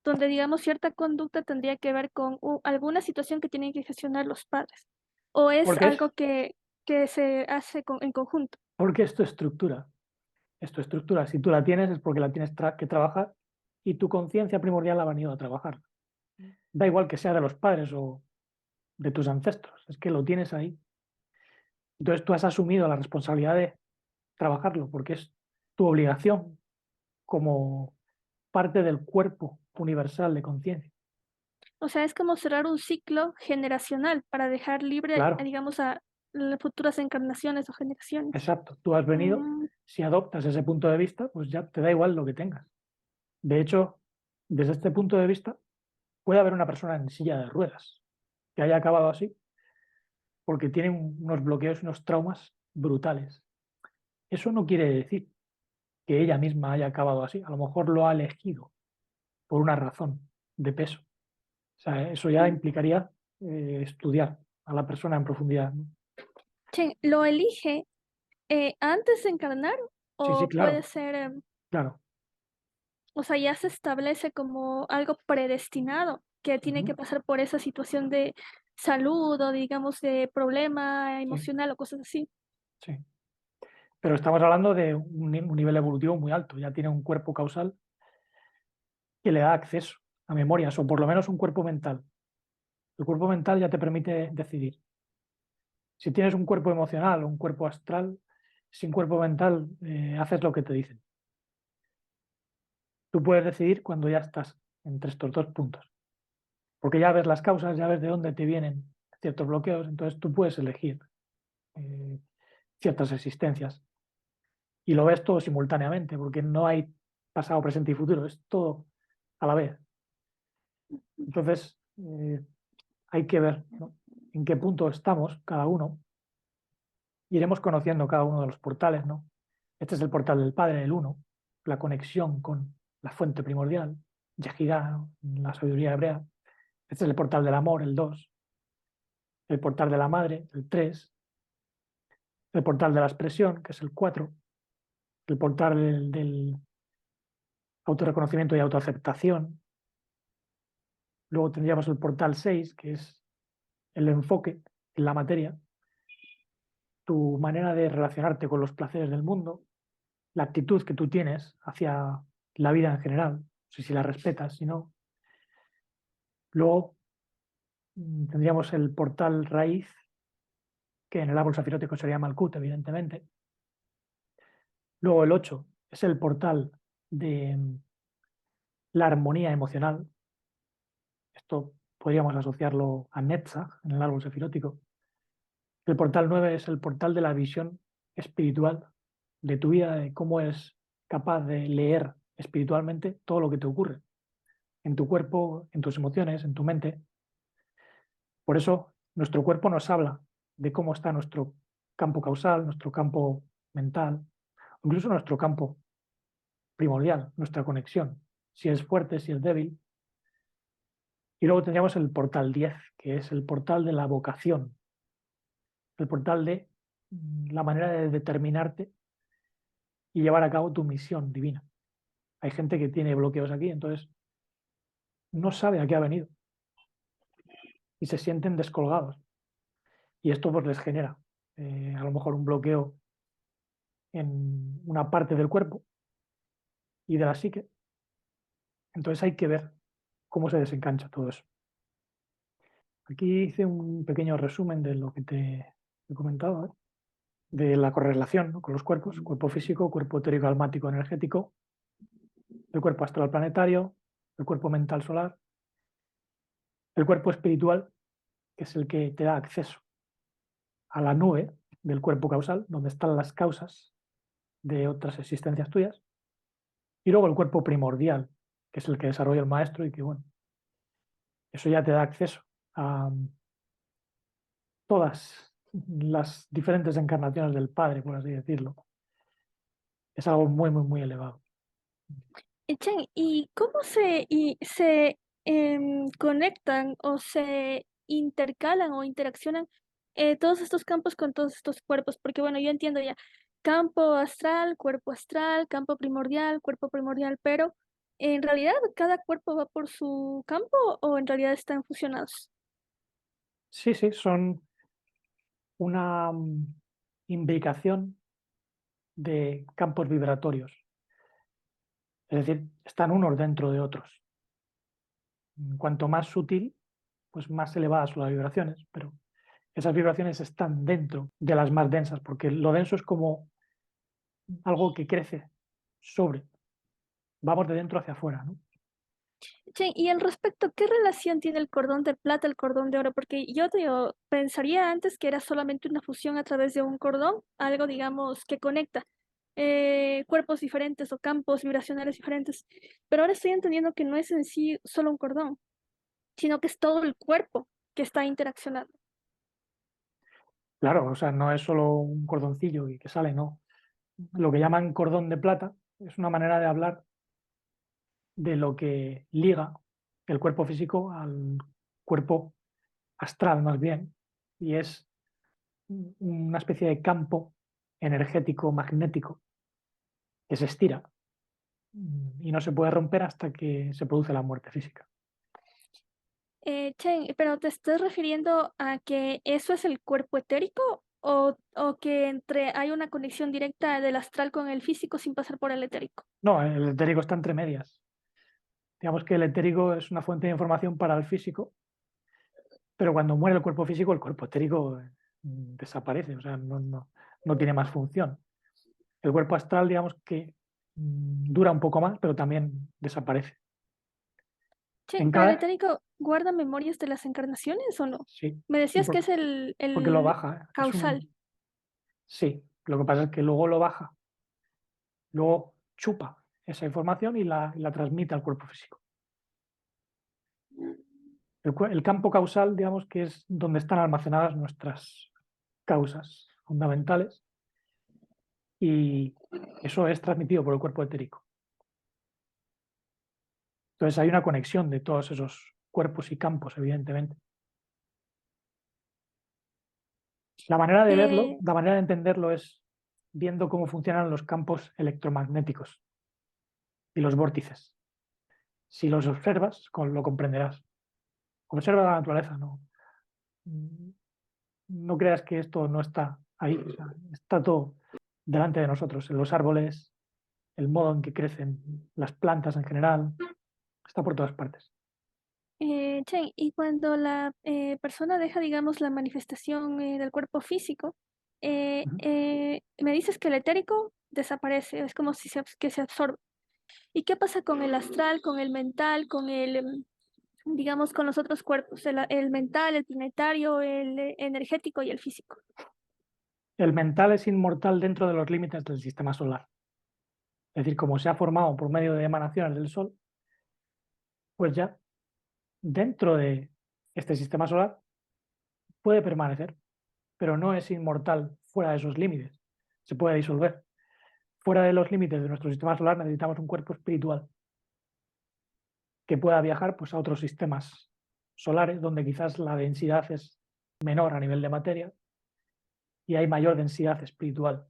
Donde, digamos, cierta conducta tendría que ver con alguna situación que tienen que gestionar los padres. ¿O es porque algo que se hace en conjunto? porque es tu estructura. Es tu estructura. Si tú la tienes es porque la tienes que trabajar y tu conciencia primordial ha venido a trabajar. Da igual que sea de los padres o de tus ancestros, es que lo tienes ahí. Entonces tú has asumido la responsabilidad de trabajarlo porque es tu obligación como parte del cuerpo universal de conciencia. O sea, es como cerrar un ciclo generacional para dejar libre, Claro, digamos, a las futuras encarnaciones o generaciones. exacto. Tú has venido, Mm, si adoptas ese punto de vista, pues ya te da igual lo que tengas. De hecho, desde este punto de vista, puede haber una persona en silla de ruedas que haya acabado así porque tiene unos bloqueos, unos traumas brutales. Eso no quiere decir que ella misma haya acabado así. A lo mejor lo ha elegido por una razón de peso. O sea, eso ya mm. implicaría estudiar a la persona en profundidad, ¿no? Che, ¿lo elige antes de encarnar Sí, sí, o puede claro, ser, claro. o sea, ya se establece como algo predestinado que tiene que Ujú, pasar por esa situación de salud o digamos de problema sí, emocional o cosas así? sí. Pero estamos hablando de un nivel evolutivo muy alto. Ya tiene un cuerpo causal que le da acceso a memorias, o por lo menos un cuerpo mental. El cuerpo mental ya te permite decidir. Si tienes un cuerpo emocional o un cuerpo astral, sin cuerpo mental, haces lo que te dicen. Tú puedes decidir cuando ya estás entre estos 2 puntos, porque ya ves las causas, ya ves de dónde te vienen ciertos bloqueos, entonces tú puedes elegir eh, ciertas existencias y lo ves todo simultáneamente, porque no hay pasado, presente y futuro, es todo a la vez. Entonces, hay que ver, ¿no?, en qué punto estamos cada uno. Iremos conociendo cada uno de los portales, ¿no? Este es el portal del Padre, el uno, la conexión con la fuente primordial, Yehidá, ¿no?, la sabiduría hebrea. Este es el portal del amor, el 2, el portal de la madre, el 3, el portal de la expresión, que es el 4, el portal del autorreconocimiento y autoaceptación. Luego tendríamos el portal 6, que es el enfoque en la materia, tu manera de relacionarte con los placeres del mundo, la actitud que tú tienes hacia la vida en general, si la respetas, si no. Luego tendríamos el portal raíz, que en el árbol safirótico sería Malkut, evidentemente. Luego el 8 es el portal de la armonía emocional. Esto podríamos asociarlo a Netzach en el árbol safirótico. El portal 9 es el portal de la visión espiritual de tu vida, de cómo eres capaz de leer espiritualmente todo lo que te ocurre en tu cuerpo, en tus emociones, en tu mente. Por eso nuestro cuerpo nos habla de cómo está nuestro campo causal, nuestro campo mental, incluso nuestro campo primordial, nuestra conexión, si es fuerte, si es débil. Y luego tendríamos el portal 10, que es el portal de la vocación, el portal de la manera de determinarte y llevar a cabo tu misión divina. Hay gente que tiene bloqueos aquí, entonces no sabe a qué ha venido y se sienten descolgados. Y esto pues les genera a lo mejor un bloqueo en una parte del cuerpo y de la psique. Entonces hay que ver cómo se desengancha todo eso. Aquí hice un pequeño resumen de lo que te he comentado, de la correlación, ¿no?, con los cuerpos, cuerpo físico, cuerpo etérico, almático, energético, el cuerpo astral planetario, el cuerpo mental solar, el cuerpo espiritual, que es el que te da acceso a la nube del cuerpo causal, donde están las causas de otras existencias tuyas, y luego el cuerpo primordial, que es el que desarrolla el maestro y que, bueno, eso ya te da acceso a todas las diferentes encarnaciones del Padre, por así decirlo. Es algo muy, muy, muy elevado. Chen, ¿y cómo se conectan o se intercalan o interaccionan todos estos campos con todos estos cuerpos? Porque bueno, yo entiendo ya campo astral, campo primordial, cuerpo primordial, pero ¿en realidad cada cuerpo va por su campo o en realidad están fusionados? Sí, sí, son una imbricación de campos vibratorios. Es decir, están unos dentro de otros. Cuanto más sutil, pues más elevadas son las vibraciones, pero esas vibraciones están dentro de las más densas, porque lo denso es como algo que crece sobre. Vamos de dentro hacia afuera, ¿no? Che, y al respecto, ¿qué relación tiene el cordón de plata, el cordón de oro? Porque yo pensaría antes que era solamente una fusión a través de un cordón, algo, digamos, que conecta cuerpos diferentes o campos vibracionales diferentes. Pero ahora estoy entendiendo que no es en sí solo un cordón, sino que es todo el cuerpo que está interaccionando. Claro, o sea, no es solo un cordoncillo y que sale, no. Lo que llaman cordón de plata es una manera de hablar de lo que liga el cuerpo físico al cuerpo astral, más bien, y es una especie de campo energético magnético que se estira y no se puede romper hasta que se produce la muerte física. Chen, pero ¿te estás refiriendo a que eso es el cuerpo etérico o que hay una conexión directa del astral con el físico sin pasar por el etérico? No, el etérico está entre medias. Digamos que el etérico es una fuente de información para el físico, pero cuando muere el cuerpo físico, el cuerpo etérico desaparece, o sea, no tiene más función. El cuerpo astral, digamos que dura un poco más, pero también desaparece. Che, En pero el cada, etérico guarda memorias de las encarnaciones o no? sí, Me sí, decías que es porque lo el baja. causal. Sí, lo que pasa es que luego lo baja, luego chupa esa información y la transmite al cuerpo físico. El campo causal, digamos que es donde están almacenadas nuestras causas fundamentales y eso es transmitido por el cuerpo etérico. Entonces hay una conexión de todos esos cuerpos y campos, evidentemente. La manera de verlo, Eh, la manera de entenderlo es viendo cómo funcionan los campos electromagnéticos y los vórtices. Si los observas, lo comprenderás. Observa la naturaleza, no creas que esto no está ahí, o sea, está todo delante de nosotros, en los árboles, el modo en que crecen las plantas en general, está por todas partes. Che, y cuando la persona deja, digamos, la manifestación del cuerpo físico, Ujú. me dices que el etérico desaparece, es como si que se absorbe. ¿Y qué pasa con el astral, con el mental, con digamos, con los otros cuerpos, el mental, el planetario, el energético y el físico? El mental es inmortal dentro de los límites del sistema solar. Es decir, como se ha formado por medio de emanaciones del Sol, pues ya dentro de este sistema solar puede permanecer, pero no es inmortal fuera de esos límites. Se puede disolver. Fuera de los límites de nuestro sistema solar necesitamos un cuerpo espiritual que pueda viajar, pues, a otros sistemas solares donde quizás la densidad es menor a nivel de materia y hay mayor densidad espiritual,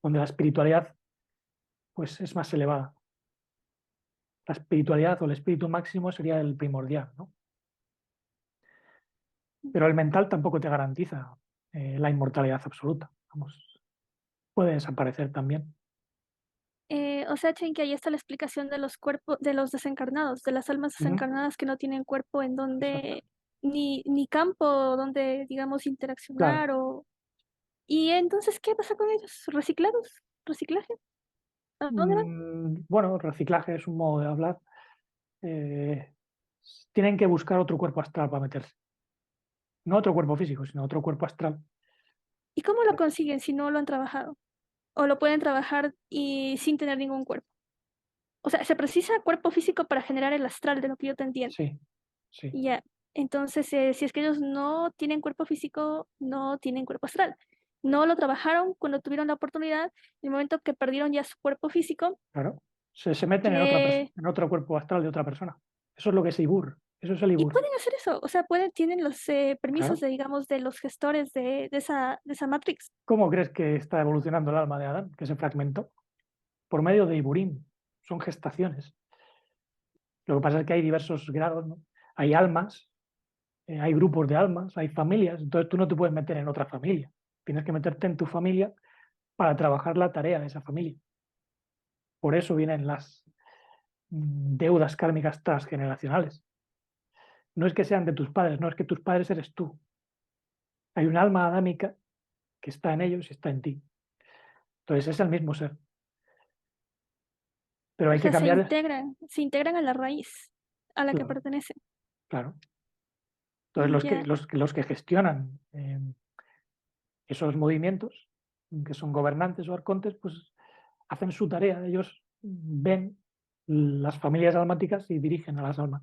donde la espiritualidad, pues, es más elevada. La espiritualidad o el espíritu máximo sería el primordial, ¿no? Pero el mental tampoco te garantiza la inmortalidad absoluta. Vamos, puede desaparecer también. O sea, Chen, que ahí está la explicación de los cuerpos, de los desencarnados, de las almas Ujú. desencarnadas que no tienen cuerpo en Exacto. donde, ni campo donde, digamos, Claro, interaccionar o... ¿Y entonces qué pasa con ellos? ¿Reciclados? ¿Reciclaje? ¿A dónde van? Bueno, reciclaje es un modo de hablar. eh, Tienen que buscar otro cuerpo astral para meterse. No otro cuerpo físico, sino otro cuerpo astral. ¿Y cómo lo consiguen si no lo han trabajado? ¿O lo pueden trabajar y sin tener ningún cuerpo? O sea, se precisa cuerpo físico para generar el astral, de lo que yo te entiendo. Sí, sí, Y ya. Entonces, si es que ellos no tienen cuerpo físico, no tienen cuerpo astral. No lo trabajaron cuando tuvieron la oportunidad, en el momento que perdieron ya su cuerpo físico, claro. Se meten en que en otro cuerpo astral de otra persona. Eso es lo que es Ibur. Eso es el y Ibur. pueden hacer eso, o sea, tienen los permisos Claro. de, digamos, de los gestores de esa Matrix. ¿Cómo crees que está evolucionando el alma de Adán, que se fragmentó? Por medio de Iburim. Son gestaciones. Lo que pasa es que hay diversos grados, ¿no? Hay almas, hay grupos de almas, hay familias. Entonces tú no te puedes meter en otra familia. Tienes que meterte en tu familia para trabajar la tarea de esa familia. Por eso vienen las deudas kármicas transgeneracionales. No es que sean de tus padres, no es que tus padres eres tú. Hay un alma adámica que está en ellos y está en ti. Entonces es el mismo ser. Pero O hay que sea, se cambiar, integran, se integran a la raíz a la que claro, pertenecen. claro. Entonces Ya. los que gestionan esos movimientos, que son gobernantes o arcontes, pues hacen su tarea. Ellos ven las familias almáticas y dirigen a las almas.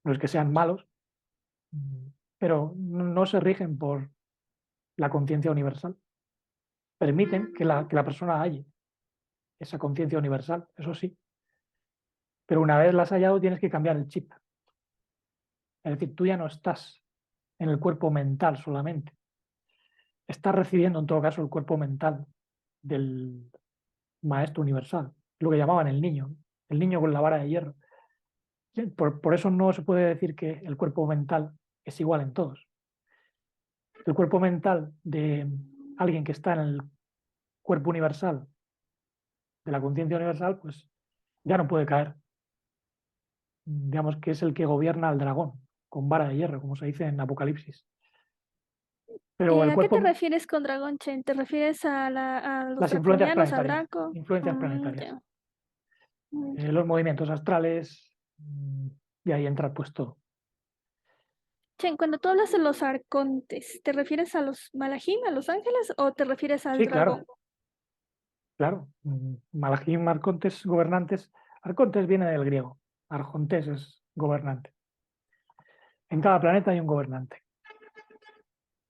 No es que sean malos, pero no se rigen por la conciencia universal. Permiten que la persona halle esa conciencia universal, eso sí. Pero una vez la has hallado, tienes que cambiar el chip. Es decir, tú ya no estás en el cuerpo mental solamente. Estás recibiendo, en todo caso, el cuerpo mental del maestro universal, lo que llamaban el niño con la vara de hierro. Por eso no se puede decir que el cuerpo mental es igual en todos. El cuerpo mental de alguien que está en el cuerpo universal, de la conciencia universal, pues ya no puede caer. Digamos que es el que gobierna al dragón, con vara de hierro, como se dice en Apocalipsis. Pero el ¿A qué te cuerpo, refieres con Dragon Chain? ¿Te refieres a los las influencias draconianos, a planetarias, Draco? influencias planetarias, Ya. Mm. los movimientos astrales, y ahí entra pues todo. Chen, cuando tú hablas de los arcontes, ¿te refieres a los malajim, a los ángeles, o te refieres al Sí, dragón? claro, claro. Malachim, arcontes, gobernantes. Arcontes viene del griego, arcontes es gobernante. En cada planeta hay un gobernante.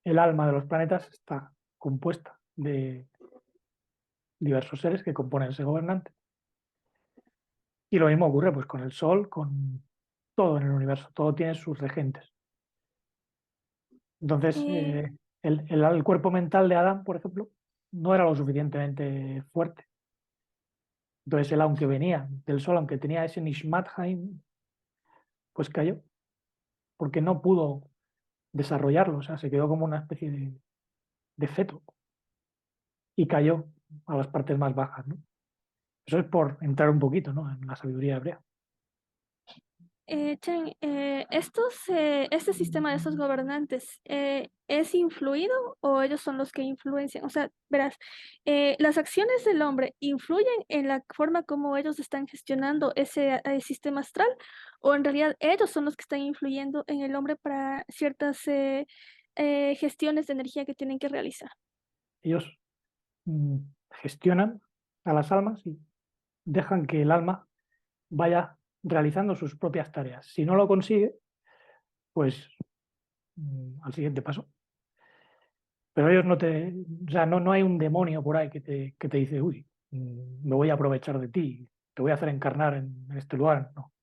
El alma de los planetas está compuesta de diversos seres que componen ese gobernante. Y lo mismo ocurre pues, con el Sol, con todo en el universo. Todo tiene sus regentes. Entonces, Eh, el cuerpo mental de Adán, por ejemplo, no era lo suficientemente fuerte. Entonces, él, aunque venía del Sol, aunque tenía ese Nishmatheim, pues cayó, porque no pudo desarrollarlo. O sea, se quedó como una especie de feto y cayó a las partes más bajas, ¿no? Eso es por entrar un poquito, ¿no? En la sabiduría hebrea. Chen, este sistema de estos gobernantes, ¿es influido o ellos son los que influencian? O sea, verás, las acciones del hombre influyen en la forma como ellos están gestionando ese sistema astral, o en realidad ellos son los que están influyendo en el hombre para ciertas gestiones de energía que tienen que realizar. Ellos mm, gestionan a las almas y dejan que el alma vaya realizando sus propias tareas. Si no lo consigue, pues al siguiente paso. Pero ellos no te, o sea, no hay un demonio por ahí que te dice, uy, me voy a aprovechar de ti, te voy a hacer encarnar en este lugar. No.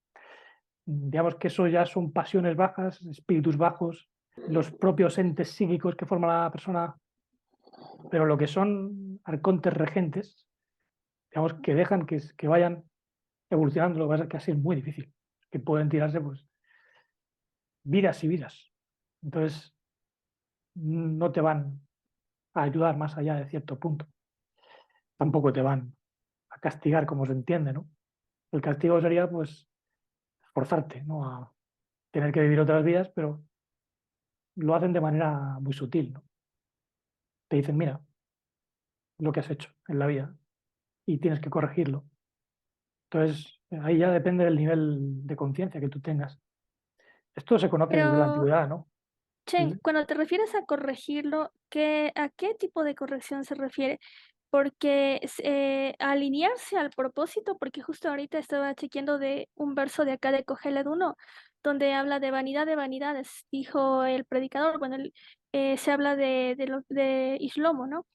Digamos que eso ya son pasiones bajas, espíritus bajos, los propios entes psíquicos que forma la persona, pero lo que son arcontes regentes, digamos que dejan que vayan evolucionando, lo que pasa es que así es muy difícil, que pueden tirarse pues vidas y vidas. Entonces, no te van a ayudar más allá de cierto punto. Tampoco te van a castigar como se entiende, ¿no? El castigo sería, pues, forzarte, ¿no? A tener que vivir otras vidas, pero lo hacen de manera muy sutil, ¿no? te dicen, mira, lo que has hecho en la vida y tienes que corregirlo. Entonces, ahí ya depende del nivel de conciencia que tú tengas. Esto se conoce desde la Pero, antigüedad, ¿no? Chen, cuando te refieres a corregirlo, ¿a qué tipo de corrección se refiere? Porque alinearse al propósito, porque justo ahorita estaba chequeando de un verso de acá de Cogeled 1, donde habla de vanidades, dijo el predicador, bueno, se habla de Ishlomo, ¿no?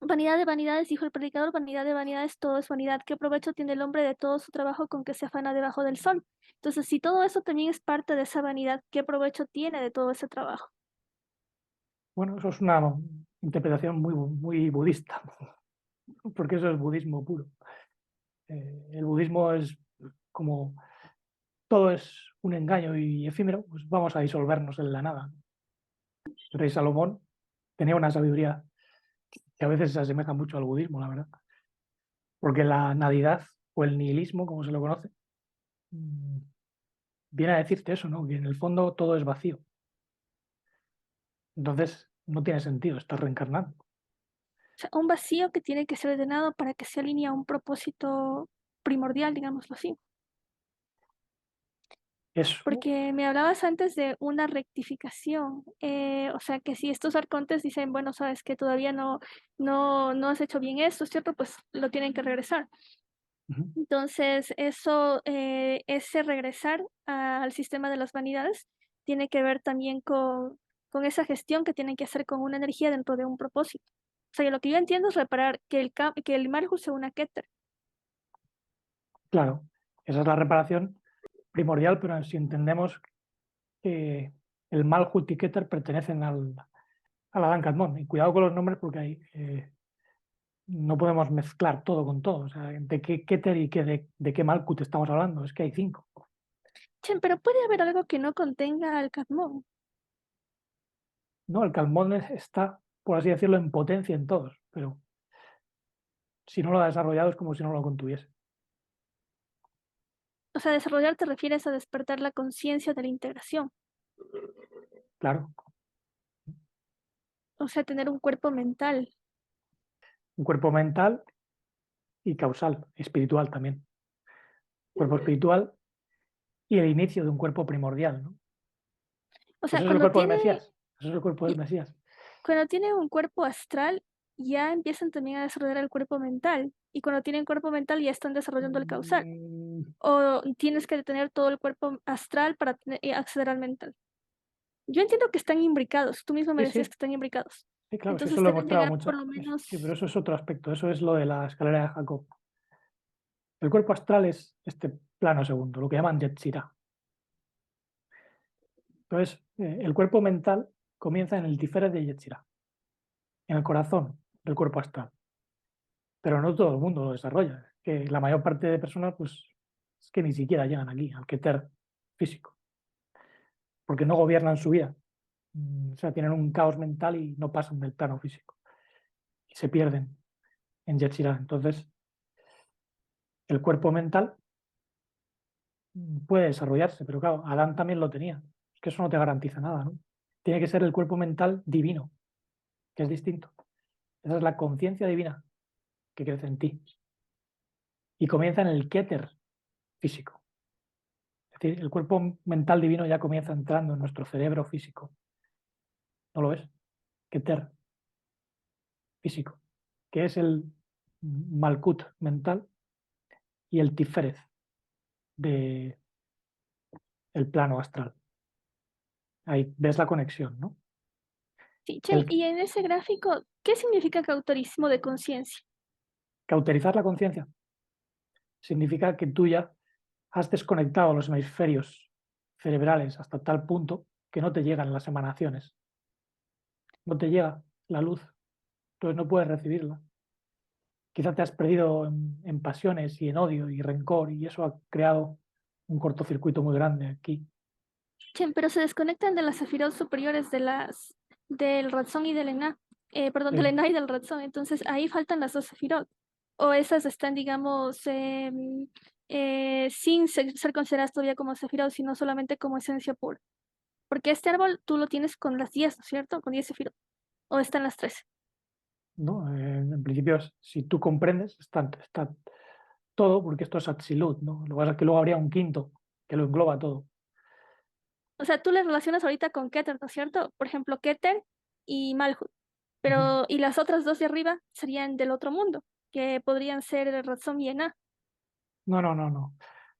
Vanidad de vanidades, dijo el predicador, vanidad de vanidades, todo es vanidad. ¿Qué provecho tiene el hombre de todo su trabajo con que se afana debajo del sol? Entonces, si todo eso también es parte de esa vanidad, ¿qué provecho tiene de todo ese trabajo? Bueno, eso es una interpretación muy budista, porque eso es budismo puro. El budismo es como todo es un engaño y efímero, pues vamos a disolvernos en la nada. El rey Salomón tenía una sabiduría que a veces se asemeja mucho al budismo, la verdad, porque la nadidad o el nihilismo, como se lo conoce, mm, viene a decirte eso, ¿no? Que en el fondo todo es vacío. Entonces no tiene sentido estar reencarnando. O sea, un vacío que tiene que ser llenado para que se alinee a un propósito primordial, digámoslo así. Eso, Porque me hablabas antes de una rectificación, o sea que si estos arcontes dicen, bueno, sabes que todavía no has hecho bien esto, ¿cierto? Pues lo tienen que regresar. ujú, Entonces, ese regresar al sistema de las vanidades tiene que ver también con esa gestión que tienen que hacer con una energía dentro de un propósito. O sea, lo que yo entiendo es reparar que el Malhus sea una Keter. claro, esa es la reparación primordial, pero si entendemos que el Malhut y Keter pertenecen al Adán Kadmon, y cuidado con los nombres porque hay, no podemos mezclar todo con todo. O sea, ¿de qué Keter y de qué Malkut estamos hablando? Es que hay 5. Chen, pero puede haber algo que no contenga al Kadmon. ¿No? El Kadmon está, por así decirlo, en potencia en todos, pero si no lo ha desarrollado es como si no lo contuviese. O sea, desarrollar te refieres a despertar la conciencia de la integración. Claro, O sea, tener un cuerpo mental. un cuerpo mental y causal, espiritual también. Cuerpo espiritual y el inicio de un cuerpo primordial, ¿no? O sea, Eso es el cuerpo del Mesías. Eso es el cuerpo del Mesías. cuando tiene un cuerpo astral, ya empiezan también a desarrollar el cuerpo mental. Y cuando tienen cuerpo mental, ya están desarrollando el causal. Mm, O tienes que tener todo el cuerpo astral para acceder al mental. Yo entiendo que están imbricados. Tú mismo me sí, decías que sí, están imbricados. sí, claro, sí, eso Entonces lo he deben mostrado llegar mucho. por lo Sí, pero menos. eso es otro aspecto. Eso es lo de la escalera de Jacob. El cuerpo astral es este plano segundo, lo que llaman Yetzirah. Entonces, el cuerpo mental comienza en el Tiferet de Yetzirah, en el corazón del cuerpo astral. Pero no todo el mundo lo desarrolla. Que la mayor parte de personas, pues, es que ni siquiera llegan aquí, al Keter físico, porque no gobiernan su vida. O sea, tienen un caos mental y no pasan del plano físico. Y se pierden en Yetzirah. Entonces, el cuerpo mental puede desarrollarse, pero claro, Adán también lo tenía. Es que eso no te garantiza nada, ¿no? Tiene que ser el cuerpo mental divino, que es distinto. Esa es la conciencia divina que crece en ti. Y comienza en el Keter físico. Es decir, el cuerpo mental divino ya comienza entrando en nuestro cerebro físico. ¿No lo ves? Keter físico, que es el Malkut mental y el Tiferet del plano astral. Ahí ves la conexión, ¿no? Sí, Chen, El y en ese gráfico, ¿qué significa cauterismo de conciencia? cauterizar la conciencia significa que tú ya has desconectado los hemisferios cerebrales hasta tal punto que no te llegan las emanaciones, no te llega la luz, entonces no puedes recibirla. Quizá te has perdido en pasiones y en odio y rencor y eso ha creado un cortocircuito muy grande aquí. Chen, pero se desconectan de las sefirot superiores del Ratzón y del Ená, perdón, del Sí. Ená y del Ratzón. Entonces ahí faltan las dos sefirot. O esas están, digamos, sin ser consideradas todavía como sefirot, sino solamente como esencia pura. Porque este árbol tú lo tienes con las 10, ¿no es cierto? Con 10 sefirot. O están las 13. ¿no? En principio, si tú comprendes, está todo, porque esto es Absolute, ¿no? Lo que pasa es que luego habría un quinto que lo engloba todo. O sea, tú le relacionas ahorita con Keter, ¿no es cierto? Por ejemplo, Keter y Malhut. Ujú. Pero, y las otras dos de arriba serían del otro mundo, que podrían ser Ratsom y Enah. No, no, no, no.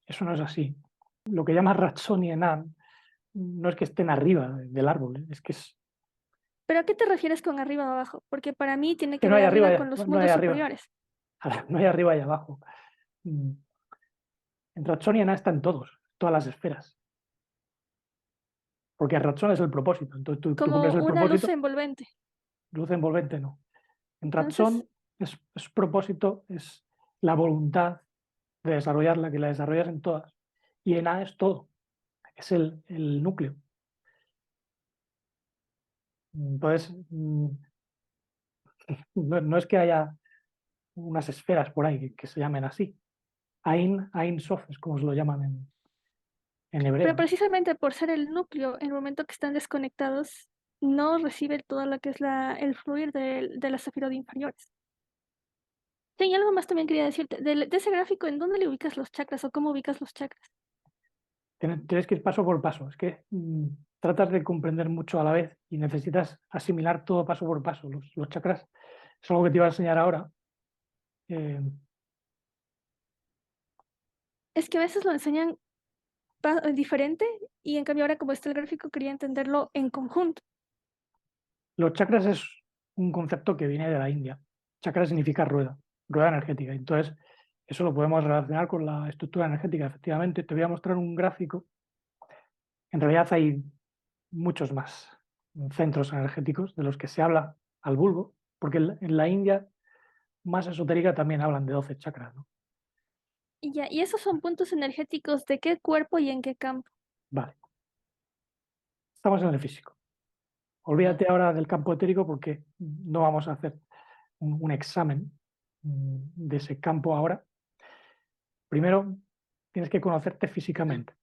Eso no es así. Lo que llamas Ratson y Enan no es que estén arriba del árbol, es que es ¿Pero a qué te refieres con arriba o abajo? Porque para mí tiene que que no hay ver arriba, arriba con los no hay mundos arriba, superiores. no hay arriba y abajo. Mm, En Ratson y Enan están todos, todas las esferas, porque Ratson es el propósito. Entonces tú cumples Como el una luz propósito, envolvente. luz envolvente no. En Entonces, Ratson es propósito, es la voluntad de desarrollarla, que la desarrollas en todas. Y en A es todo, es el núcleo. Entonces, no es que haya unas esferas por ahí que se llamen así. Ain Sof es como se lo llaman en pero hebreo. precisamente por ser el núcleo, en el momento que están desconectados, no recibe todo lo que es el fluir de las sefirot inferiores. Sí, y algo más también quería decirte. De ese gráfico, ¿en dónde le ubicas los chakras o cómo ubicas los chakras? Tienes que ir paso por paso. Es que tratas de comprender mucho a la vez y necesitas asimilar todo paso por paso. Los chakras es algo que te iba a enseñar ahora. Eh, Es que a veces lo enseñan diferente y en cambio ahora como está el gráfico quería entenderlo en conjunto. los chakras es un concepto que viene de la India. Chakra significa rueda, rueda energética. Entonces, eso lo podemos relacionar con la estructura energética, efectivamente. Te voy a mostrar un gráfico. En realidad hay muchos más centros energéticos de los que se habla al vulgo, porque en la India más esotérica también hablan de 12 chakras, ¿no? Y ya, y esos son puntos energéticos de qué cuerpo y en qué campo. Vale, estamos en el físico. Olvídate ahora del campo etérico porque no vamos a hacer un examen de ese campo ahora. Primero, tienes que conocerte físicamente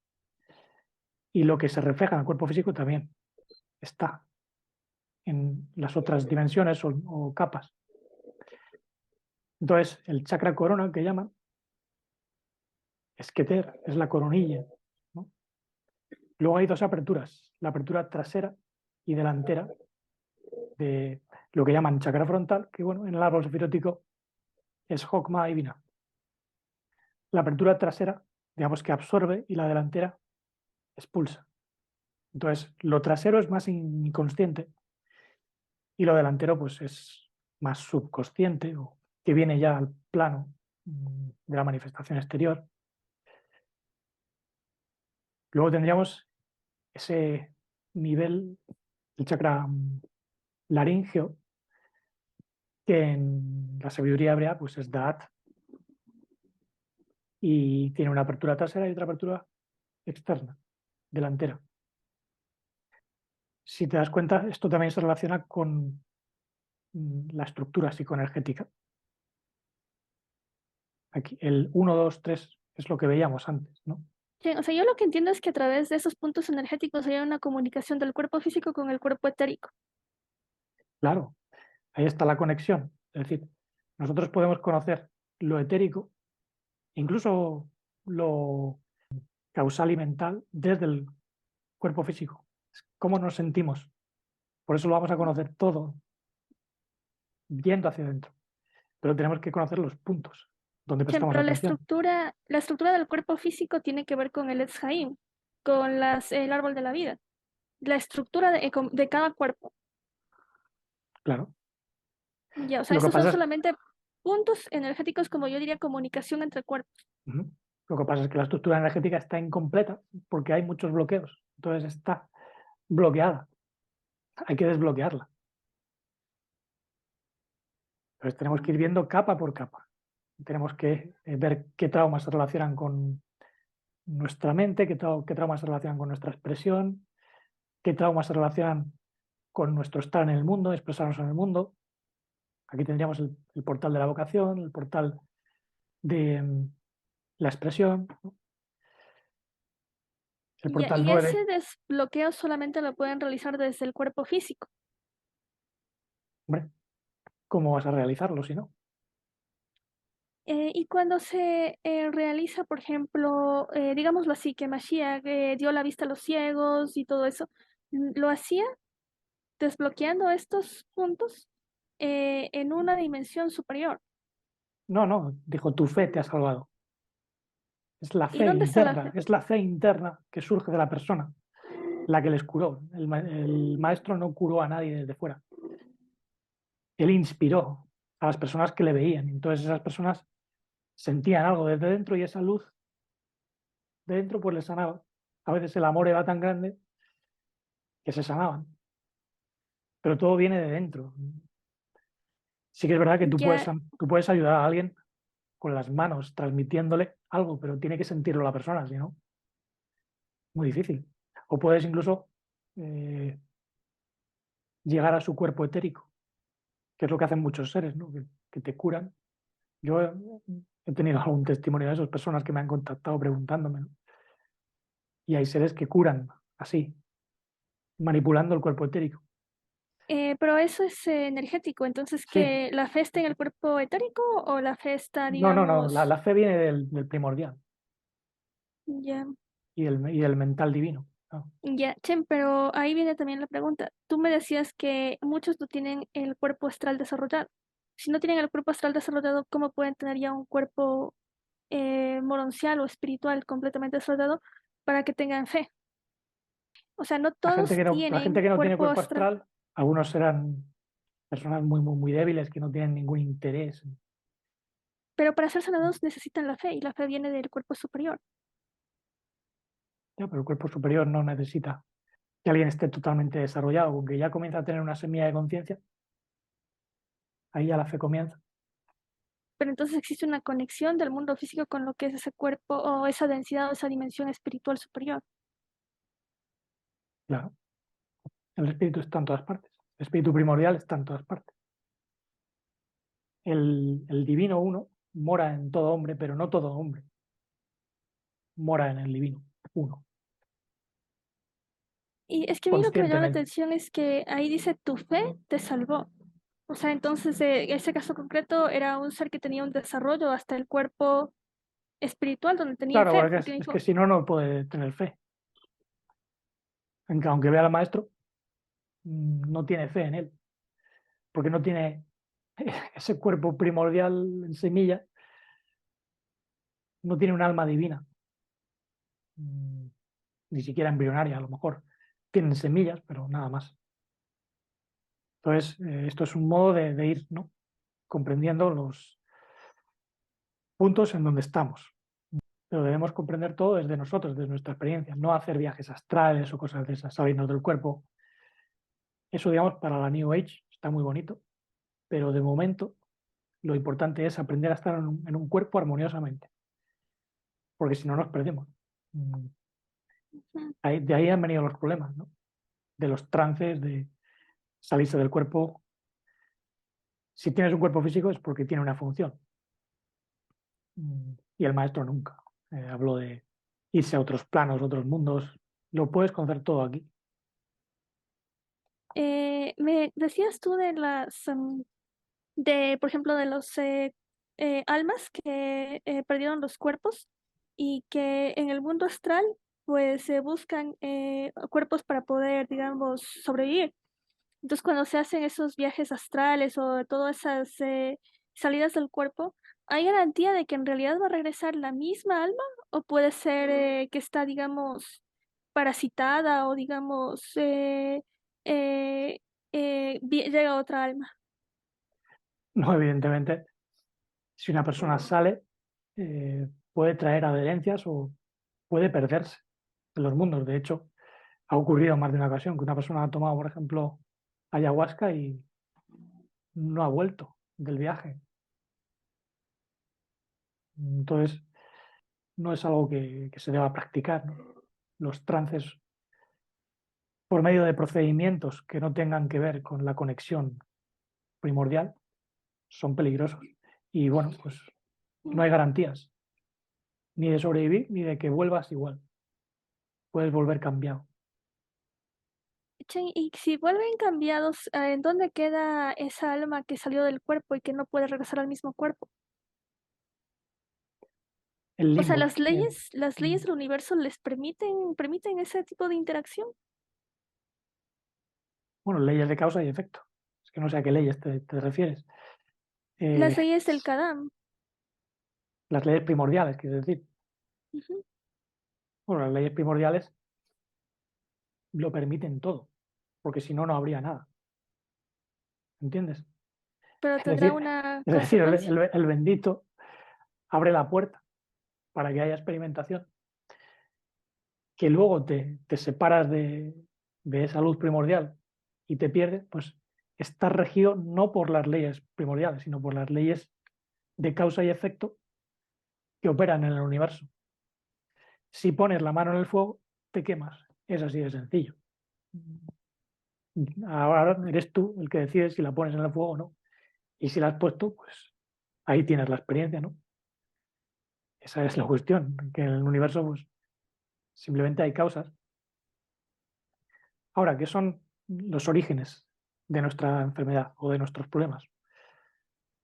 y lo que se refleja en el cuerpo físico también está en las otras dimensiones o capas. Entonces, el chakra corona que llaman es Keter, es la coronilla, ¿no? Luego hay dos aperturas, la apertura trasera y delantera de lo que llaman chakra frontal, que bueno, en el árbol sefirótico es Hokma y Binah. La apertura trasera, digamos que absorbe y la delantera expulsa. Entonces, lo trasero es más inconsciente y lo delantero pues es más subconsciente o que viene ya al plano de la manifestación exterior. Luego tendríamos ese nivel, el chakra laríngeo, que en la sabiduría hebrea pues es Da'at y tiene una apertura trasera y otra apertura externa, delantera. Si te das cuenta, esto también se relaciona con la estructura psicoenergética. Aquí el 1, 2, 3 es lo que veíamos antes, ¿no? Sí, o sea, yo lo que entiendo es que a través de esos puntos energéticos hay una comunicación del cuerpo físico con el cuerpo etérico. Claro, ahí está la conexión. Es decir, nosotros podemos conocer lo etérico, incluso lo causal y mental, desde el cuerpo físico. Cómo nos sentimos. Por eso lo vamos a conocer todo yendo hacia adentro. Pero tenemos que conocer los puntos donde Sí, prestamos pero atención. la estructura del cuerpo físico tiene que ver con el Etz Haim, con el árbol de la vida. La estructura de cada cuerpo. Claro. Ya, o sea, Lo que estos son pasa es, solamente puntos energéticos, como yo diría, comunicación entre cuerpos. Ujú. Lo que pasa es que la estructura energética está incompleta porque hay muchos bloqueos. Entonces está bloqueada. Hay que desbloquearla. Entonces tenemos que ir viendo capa por capa. Tenemos que ver qué traumas se relacionan con nuestra mente, qué traumas se relacionan con nuestra expresión, qué traumas se relacionan con nuestro estar en el mundo, expresarnos en el mundo. Aquí tendríamos el portal de la vocación, el portal de la expresión, ¿no? El Ya, portal y 9. ese desbloqueo solamente lo pueden realizar desde el cuerpo físico. Hombre, ¿cómo vas a realizarlo si no? Y cuando se realiza, por ejemplo, digámoslo así, que Mashiach dio la vista a los ciegos y todo eso, lo hacía desbloqueando estos puntos en una dimensión superior. No, no, dijo, tu fe te ha salvado. ¿Y dónde está la fe? Es la fe interna que surge de la persona, la que les curó. El maestro no curó a nadie desde fuera. Él inspiró a las personas que le veían. Entonces esas personas sentían algo desde dentro y esa luz de dentro pues les sanaba. A veces el amor era tan grande que se sanaban. Pero todo viene de dentro. Sí que es verdad que Ya, tú puedes ayudar a alguien con las manos, transmitiéndole algo, pero tiene que sentirlo la persona, si no, muy difícil. O puedes incluso eh, llegar a su cuerpo etérico, que es lo que hacen muchos seres, ¿no? Que te curan. Yo he tenido algún testimonio de esas personas que me han contactado preguntándome, ¿no? Y hay seres que curan así, manipulando el cuerpo etérico. pero eso es energético, entonces Sí, que la fe está en el cuerpo etérico o la fe está, no, no, no, digamos, la fe viene del primordial ya, y del mental divino, ¿no? ya, Chen, pero ahí viene también la pregunta. Tú me decías que muchos no tienen el cuerpo astral desarrollado. Si no tienen el cuerpo astral desarrollado, ¿cómo pueden tener ya un cuerpo moroncial o espiritual completamente desarrollado para que tengan fe? O sea, no todos La gente tienen que no tiene cuerpo cuerpo astral, astral, algunos serán personas muy débiles que no tienen ningún interés. pero para ser sanados necesitan la fe y la fe viene del cuerpo superior. Ya, pero el cuerpo superior no necesita que alguien esté totalmente desarrollado, aunque ya comienza a tener una semilla de conciencia, ahí ya la fe comienza. Pero entonces existe una conexión del mundo físico con lo que es ese cuerpo o esa densidad o esa dimensión espiritual superior. Claro, el espíritu está en todas partes. El espíritu primordial está en todas partes. El divino uno mora en todo hombre, pero no todo hombre mora en el divino uno, Y es que a mí lo que me llama la conscientemente. atención es que ahí dice tu fe te salvó. O sea, entonces ese caso concreto era un ser que tenía un desarrollo hasta el cuerpo espiritual donde tenía Claro, fe, porque porque es que dijo, si no, no puede tener fe. Aunque vea al maestro, no tiene fe en él, porque no tiene ese cuerpo primordial en semilla, no tiene un alma divina, mm, ni siquiera embrionaria a lo mejor. Tienen semillas, pero nada más. Entonces, esto es un modo de ir, ¿no? Comprendiendo los puntos en donde estamos. Pero debemos comprender todo desde nosotros, desde nuestra experiencia, no hacer viajes astrales o cosas de esas, salirnos del cuerpo. Eso, digamos, para la New Age está muy bonito, pero de momento lo importante es aprender a estar en un cuerpo armoniosamente, porque si no nos perdemos. Mm, "Ujú". De ahí han venido los problemas, ¿no? De los trances, de salirse del cuerpo. Si tienes un cuerpo físico es porque tiene una función. Y el maestro nunca. Habló de irse a otros planos, otros mundos. Lo puedes conocer todo aquí. Me decías tú de por ejemplo, de los almas que perdieron los cuerpos y que en el mundo astral, pues se buscan cuerpos para poder, digamos, sobrevivir. Entonces, cuando se hacen esos viajes astrales o todas esas salidas del cuerpo, ¿hay garantía de que en realidad va a regresar la misma alma? ¿O puede ser que está, digamos, parasitada o, digamos, eh, llega otra alma? No, evidentemente, si una persona sale, puede traer adherencias o puede perderse en los mundos. De hecho, ha ocurrido más de una ocasión que una persona ha tomado, por ejemplo, ayahuasca y no ha vuelto del viaje. Entonces, no es algo que se deba practicar, ¿no? Los trances por medio de procedimientos que no tengan que ver con la conexión primordial son peligrosos. Y bueno, pues no hay garantías ni de sobrevivir ni de que vuelvas igual. Puedes volver cambiado. Chen, y si vuelven cambiados, ¿en dónde queda esa alma que salió del cuerpo y que no puede regresar al mismo cuerpo? El O sea, limbo. las leyes del universo les permiten ese tipo de interacción. Bueno, leyes de causa y efecto. Es que no sé a qué leyes te refieres. Las Eh, leyes del Kadam. las leyes primordiales, quiero decir. Ujú. Bueno, las leyes primordiales lo permiten todo, porque si no, no habría nada. ¿Entiendes? Pero Es tendrá decir, una es decir, consecuencia. el bendito abre la puerta para que haya experimentación, que luego te separas de esa luz primordial y te pierdes, pues estás regido no por las leyes primordiales, sino por las leyes de causa y efecto que operan en el universo. Si pones la mano en el fuego, te quemas. Es así de sencillo. Ahora eres tú el que decide si la pones en el fuego o no. Y si la has puesto, pues ahí tienes la experiencia, ¿no? Esa es la cuestión, que en el universo pues, simplemente hay causas. Ahora, ¿qué son los orígenes de nuestra enfermedad o de nuestros problemas?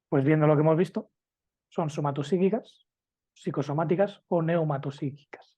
Pues viendo lo que hemos visto, son somatopsíquicas, psicosomáticas o neumatopsíquicas.